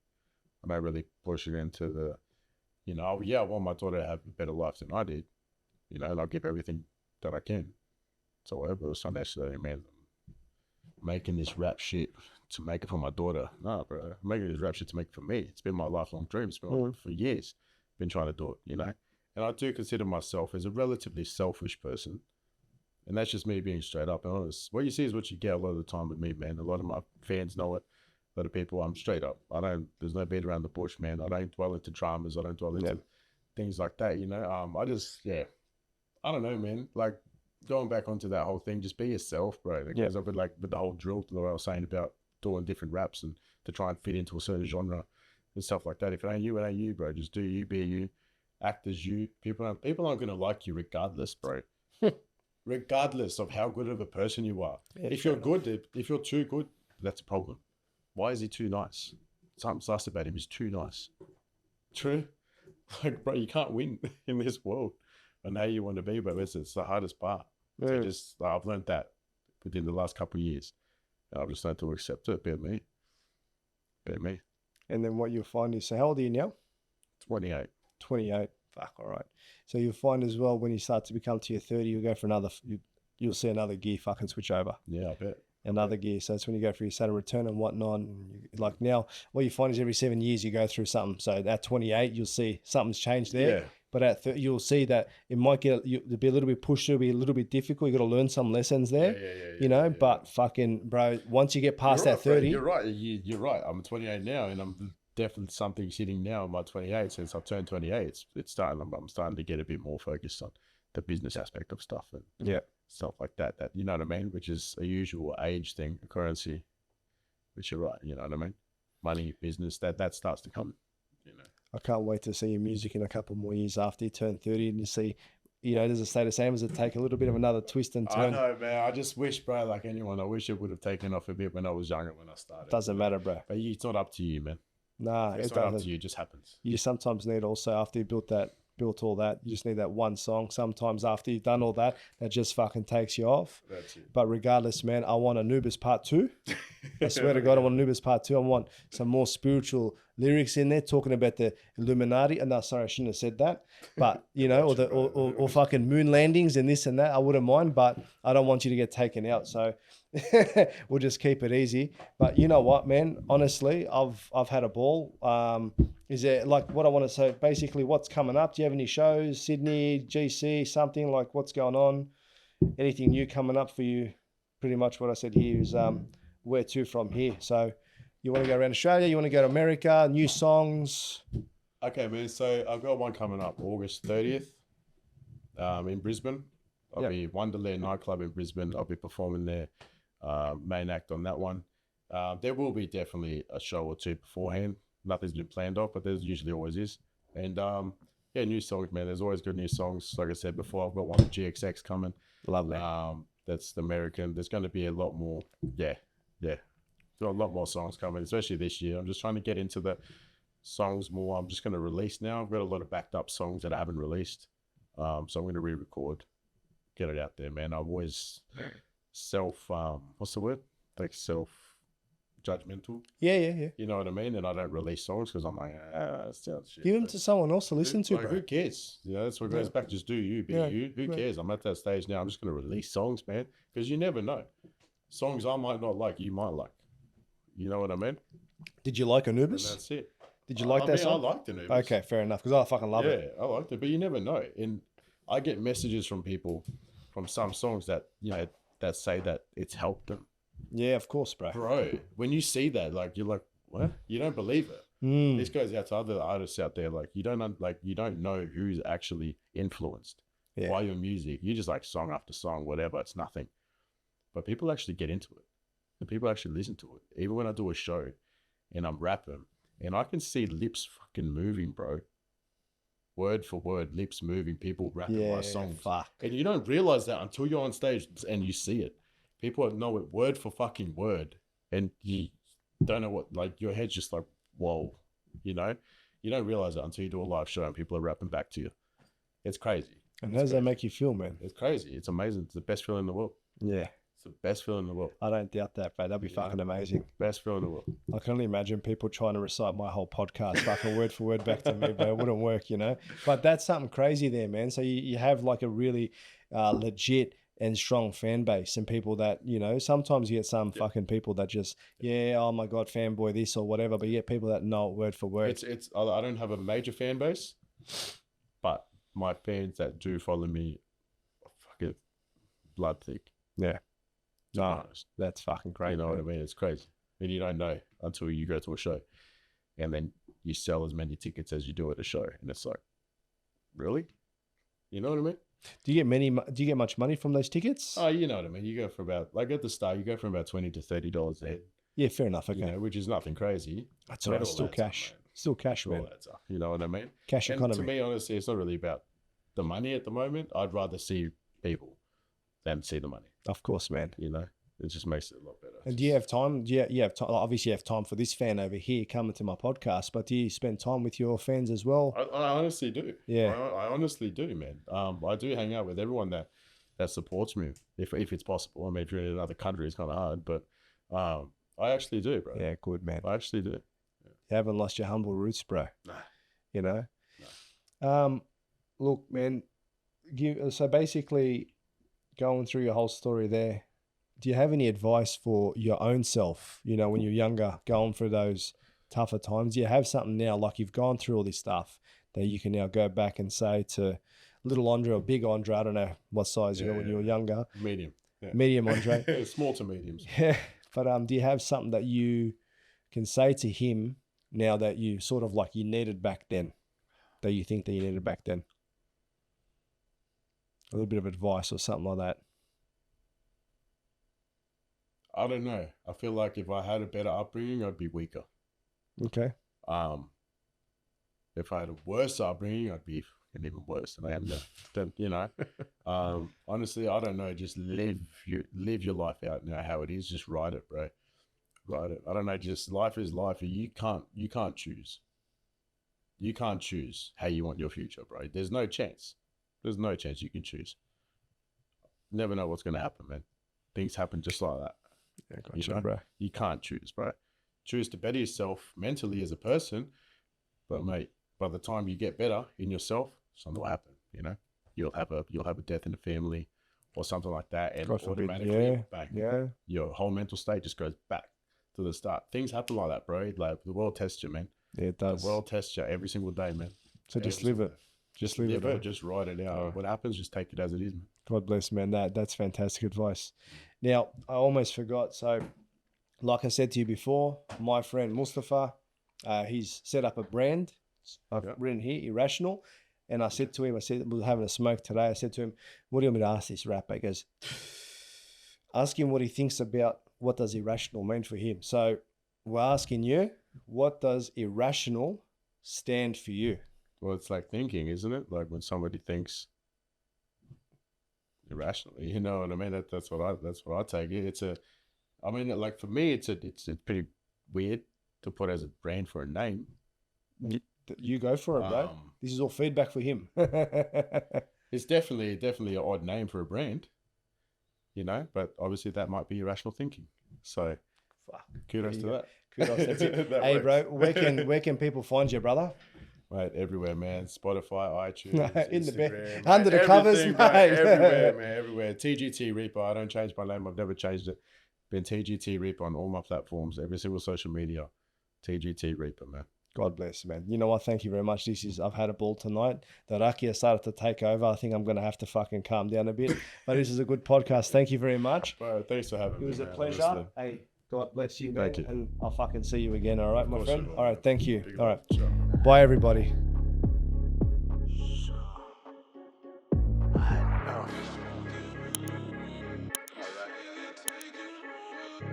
I don't really push it into the, I want my daughter to have a better life than I did, and I'll give everything that I can. So whatever, it's not necessarily, man, making this rap shit to make it for my daughter. Nah, bro. I'm making this rap shit to make it for me. It's been my lifelong dream. It's been for years. Been trying to do it, And I do consider myself as a relatively selfish person. And that's just me being straight up and honest. What you see is what you get a lot of the time with me, man. A lot of my fans know it. A lot of people, I'm straight up. There's no beat around the bush, man. I don't dwell into dramas. I don't dwell into things like that, I don't know, man. Like, going back onto that whole thing, just be yourself, bro. Because I've been like with the whole drill that I was saying about doing different raps and to try and fit into a certain genre and stuff like that. If it ain't you, it ain't you, bro. Just do you, be you, act as you. People aren't gonna like you regardless, bro. Regardless of how good of a person you are. Yeah, if you're good, if you're too good, that's a problem. Why is he too nice? Something's sus about him. He's too nice. True. Like, bro, you can't win in this world. And how you want to be, but it's the hardest part. So I've learned that within the last couple of years. I've just learned to accept it. Be me. And then what you'll find is, so how old are you now? 28. 28. Fuck, all right. So you'll find as well, when you start to become to your 30, you'll go for you'll see another gear fucking switch over. Yeah, I bet. Another gear. So it's when you go for your Saturn return and whatnot. And like now, what you find is every 7 years you go through something. So at 28, you'll see something's changed there. Yeah. But at 30, you'll see that it might you'll be a little bit pushed, it'll be a little bit difficult. You got to learn some lessons there, But fucking, bro, once you get past that 30. You're right. You're right. I'm 28 now, and I'm definitely something sitting now in my 28. Since I've turned 28, it's starting. I'm starting to get a bit more focused on the business aspect of stuff and stuff like that. That, you know what I mean? Which is a usual age thing, a currency. Which you're right. You know what I mean? Money, business, that starts to come. I can't wait to see your music in a couple more years after you turn 30 and you see, does it stay the same? Does it take a little bit of another twist and turn? I know, man. I just wish, bro, like anyone, I wish it would have taken off a bit when I was younger, when I started. Doesn't matter, bro. But it's not up to you, man. Nah, it's not up to you. It just happens. You sometimes need also, after you built all that, you just need that one song. Sometimes after you've done all that just fucking takes you off. That's it. But regardless, man, I want Anubis Part 2. I swear to God, I want Anubis Part 2. I want some more spiritual lyrics in there talking about the Illuminati. No, sorry, I shouldn't have said that. But, or fucking moon landings and this and that. I wouldn't mind, but I don't want you to get taken out. So we'll just keep it easy. But you know what, man? Honestly, I've had a ball. Is there, like, what I want to say, basically what's coming up? Do you have any shows, Sydney, GC, something like what's going on? Anything new coming up for you? Pretty much what I said here is where to from here. So you want to go around Australia? You want to go to America? New songs? Okay, man. So I've got one coming up August 30th in Brisbane. I'll be Wonderland nightclub in Brisbane. I'll be performing there, main act on that one. There will be definitely a show or two beforehand. nothing's been planned off, but there's usually always is. And yeah, new songs, man. There's always good new songs. Like I said before, I've got one with GXX coming. Lovely. That's the American. There's going to be a lot more. Yeah. Got a lot more songs coming, especially this year. I'm just trying to get into the songs more. I'm just going to release now. I've got a lot of backed up songs that I haven't released. So I'm going to re-record, get it out there, man. I've always what's the word? Like self-judgmental. Yeah. You know what I mean? And I don't release songs because I'm like, shit. Give them to someone else to listen to, bro. Who cares? You know, that's what goes back. Just do you, be you. Who cares? I'm at that stage now. I'm just going to release songs, man, because you never know. Songs I might not like, you might like. You know what I mean? Did you like Anubis? And that's it. Did you like that song? I liked Anubis. Okay, fair enough, because I fucking love it. Yeah, I liked it, but you never know. And I get messages from people from some songs that, you know, that say that it's helped them. Yeah, of course, bro. Bro, when you see that, like, you're like, what? You don't believe it. This goes out to other artists out there. Like, you don't know who's actually influenced by your music. You just like song after song, whatever. It's nothing. But people actually get into it. And people actually listen to it. Even when I do a show and I'm rapping and I can see lips fucking moving, bro. Word for word, lips moving, people rapping my songs. Fuck. And you don't realize that until you're on stage and you see it. People know it word for fucking word. And you don't know what, like, your head's just like, whoa, you know? You don't realize that until you do a live show and people are rapping back to you. It's crazy. And how does that make you feel, man? It's crazy. It's amazing. It's the best feeling in the world. Yeah. It's the best feeling in the world. I don't doubt that, bro. That'd be fucking amazing. Best feeling in the world. I can only imagine people trying to recite my whole podcast fucking word for word back to me, but it wouldn't work, you know? But that's something crazy there, man. So you have like a really legit and strong fan base and people that, you know, sometimes you get some fucking people that just, oh my God, fanboy this or whatever, but you get people that know it word for word. I don't have a major fan base, but my fans that do follow me are fucking blood thick. Yeah. No, that's fucking great. You know what I mean? It's crazy. And you don't know until you go to a show and then you sell as many tickets as you do at a show. And it's like, really? You know what I mean? Do you get much money from those tickets? Oh, you know what I mean? You go for about, like at the start, you go from about $20 to $30 a head. Yeah, fair enough. Okay. You know, which is nothing crazy. That's all right. Still cash. Still cash, man. You know what I mean? Cash economy. To me, honestly, it's not really about the money at the moment. I'd rather see people than see the money. Of course, man. You know, it just makes it a lot better. And do you have time? You have time. Obviously, you have time for this fan over here coming to my podcast, but do you spend time with your fans as well? I honestly do. Yeah, I honestly do, man. I do hang out with everyone that supports me, if it's possible. I mean, if you're in another country, it's kind of hard, but I actually do, bro. Yeah, good, man. I actually do. Yeah. You haven't lost your humble roots, bro. Nah. You know. No. Look, man. So basically, going through your whole story there, do you have any advice for your own self, you know, when you're younger, going through those tougher times? Do you have something now, like you've gone through all this stuff, that you can now go back and say to little Andre or big Andre, I don't know what size you were when you were younger. Medium. Yeah. Medium Andre. Small to mediums. Yeah. But do you have something that you can say to him now that you sort of like you needed back then, that you think that you needed back then? A little bit of advice or something like that. I don't know. I feel like if I had a better upbringing, I'd be weaker. Okay. If I had a worse upbringing, I'd be even worse than I am now. Then, you know, honestly, I don't know. Just live your life out now how it is. Just ride it, bro. Ride it. I don't know. Just life is life. You can't choose. You can't choose how you want your future, bro. There's no chance. There's no chance you can choose. Never know what's going to happen, man. Things happen just like that. Yeah, gotcha, bro. You can't choose, bro. Choose to better yourself mentally as a person. But, mate, by the time you get better in yourself, something will happen, you know? You'll have a death in the family or something like that. And automatically, your whole mental state just goes back to the start. Things happen like that, bro. Like, the world tests you, man. Yeah, it does. The world tests you every single day, man. So just live it. Just live it. Just ride it out. What happens, just take it as it is, man. God bless, man. That's fantastic advice. Now, I almost forgot. So, like I said to you before, my friend Mustafa, he's set up a brand. I've written here, Irrational. And I said to him, we were having a smoke today. I said to him, what do you want me to ask this rapper? He goes, ask him what he thinks about what does irrational mean for him. So we're asking you, what does irrational stand for you? Well, it's like thinking, isn't it? Like when somebody thinks irrationally, you know what I mean? That's what I take it. I mean, like for me, it's pretty weird to put as a brand for a name. You go for it, bro. This is all feedback for him. It's definitely an odd name for a brand, you know, but obviously that might be irrational thinking. So, kudos to that. Kudos. That's it. Hey, bro, where can people find you, brother? Mate, everywhere, man. Spotify, iTunes, in the Instagram, under the covers, mate. Everywhere, man. Everywhere. T.G.T. Reapa. I don't change my name. I've never changed it. Been T.G.T. Reapa on all my platforms, every single social media. T.G.T. Reapa, man. God bless, man. You know what? Thank you very much. I've had a ball tonight. The rakia started to take over. I think I'm going to have to fucking calm down a bit. But this is a good podcast. Thank you very much. Bro, thanks for having me. It was a man. pleasure. Honestly. Hey, God bless you, man. Thank you. And I'll fucking see you again, all right, my friend? All right, thank you. Big All right. Sure. Bye, everybody.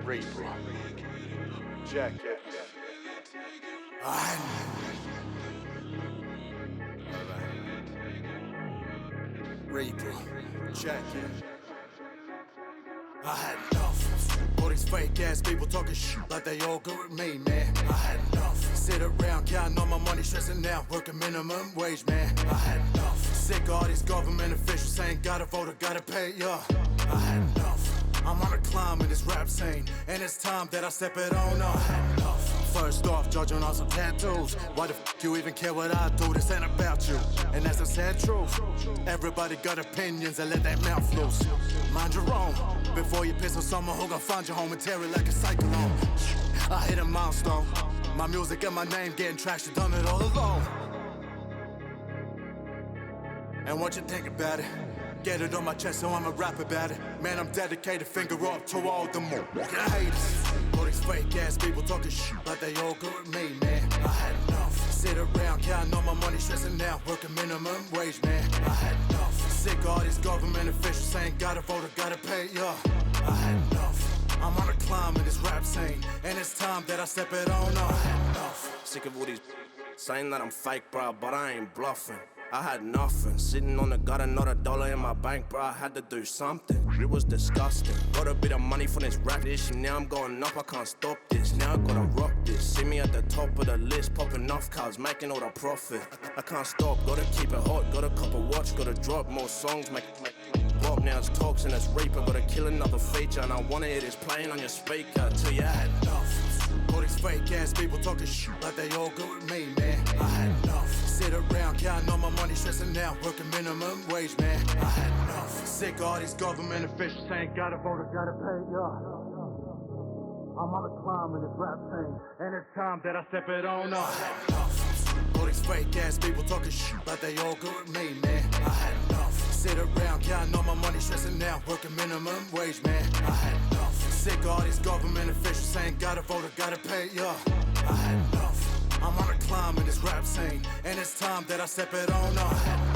Reapa. Jacket. Reapa, jacket. I had enough. All these fake ass people talking shit like they all good with me, man. I had enough. Sit around counting all my money, stressing out, working minimum wage, man. I had enough. Sick of all these government officials saying gotta vote or gotta pay, yeah. I had enough. I'm on a climb in this rap scene, and it's time that I step it on up. I had enough. First off, judging on some tattoos. Why the f you even care what I do? This ain't about you, and that's the sad truth. Everybody got opinions and let that mouth loose. Mind your own. Before you piss on someone who gon' find your home and tear it like a cyclone. I hit a milestone. My music and my name getting traction, done it all alone. And what you think about it? Get it on my chest, so I'ma rap about it. Man, I'm dedicated, finger up to all the more haters. All these fake ass people talking shit like they all good with me, man. I had enough. Sit around counting all my money, stressing out, working minimum wage, man. I had enough. Sick of all these government officials saying gotta vote or gotta pay, yeah. I had enough. I'm on a climb in this rap scene, and it's time that I step it on up. I had enough. Sick of all these saying that I'm fake, bro, but I ain't bluffing. I had nothing, sitting on the gutter, not $1 in my bank, bro. I had to do something. It was disgusting. Got a bit of money from this rap issue. Now I'm going up, I can't stop this. Now I gotta rock this. See me at the top of the list, popping off cars, making all the profit. I can't stop, gotta keep it hot, gotta cop a watch, gotta drop more songs, make pop. Now it's talks and it's Reapa, gotta kill another feature, and I wanna hear this playing on your speaker till you had enough. All these fake ass people talking shit like they all good with me, man. I had enough. Sit around counting all my money, stressing out, working minimum wage, man. I had enough. Sick of all these government officials saying gotta vote or gotta pay, yeah. I'm on a climb in this rap scene, and it's time that I step it on up. I had enough. All these fake ass people talking shit like they all good with me, man. I had enough. Sit around counting all my money, stressing out, working minimum wage, man. I had enough. Sick of all these government officials saying gotta vote or gotta pay, yeah. I had enough. I'm on a climb in this rap scene, and it's time that I step it on up.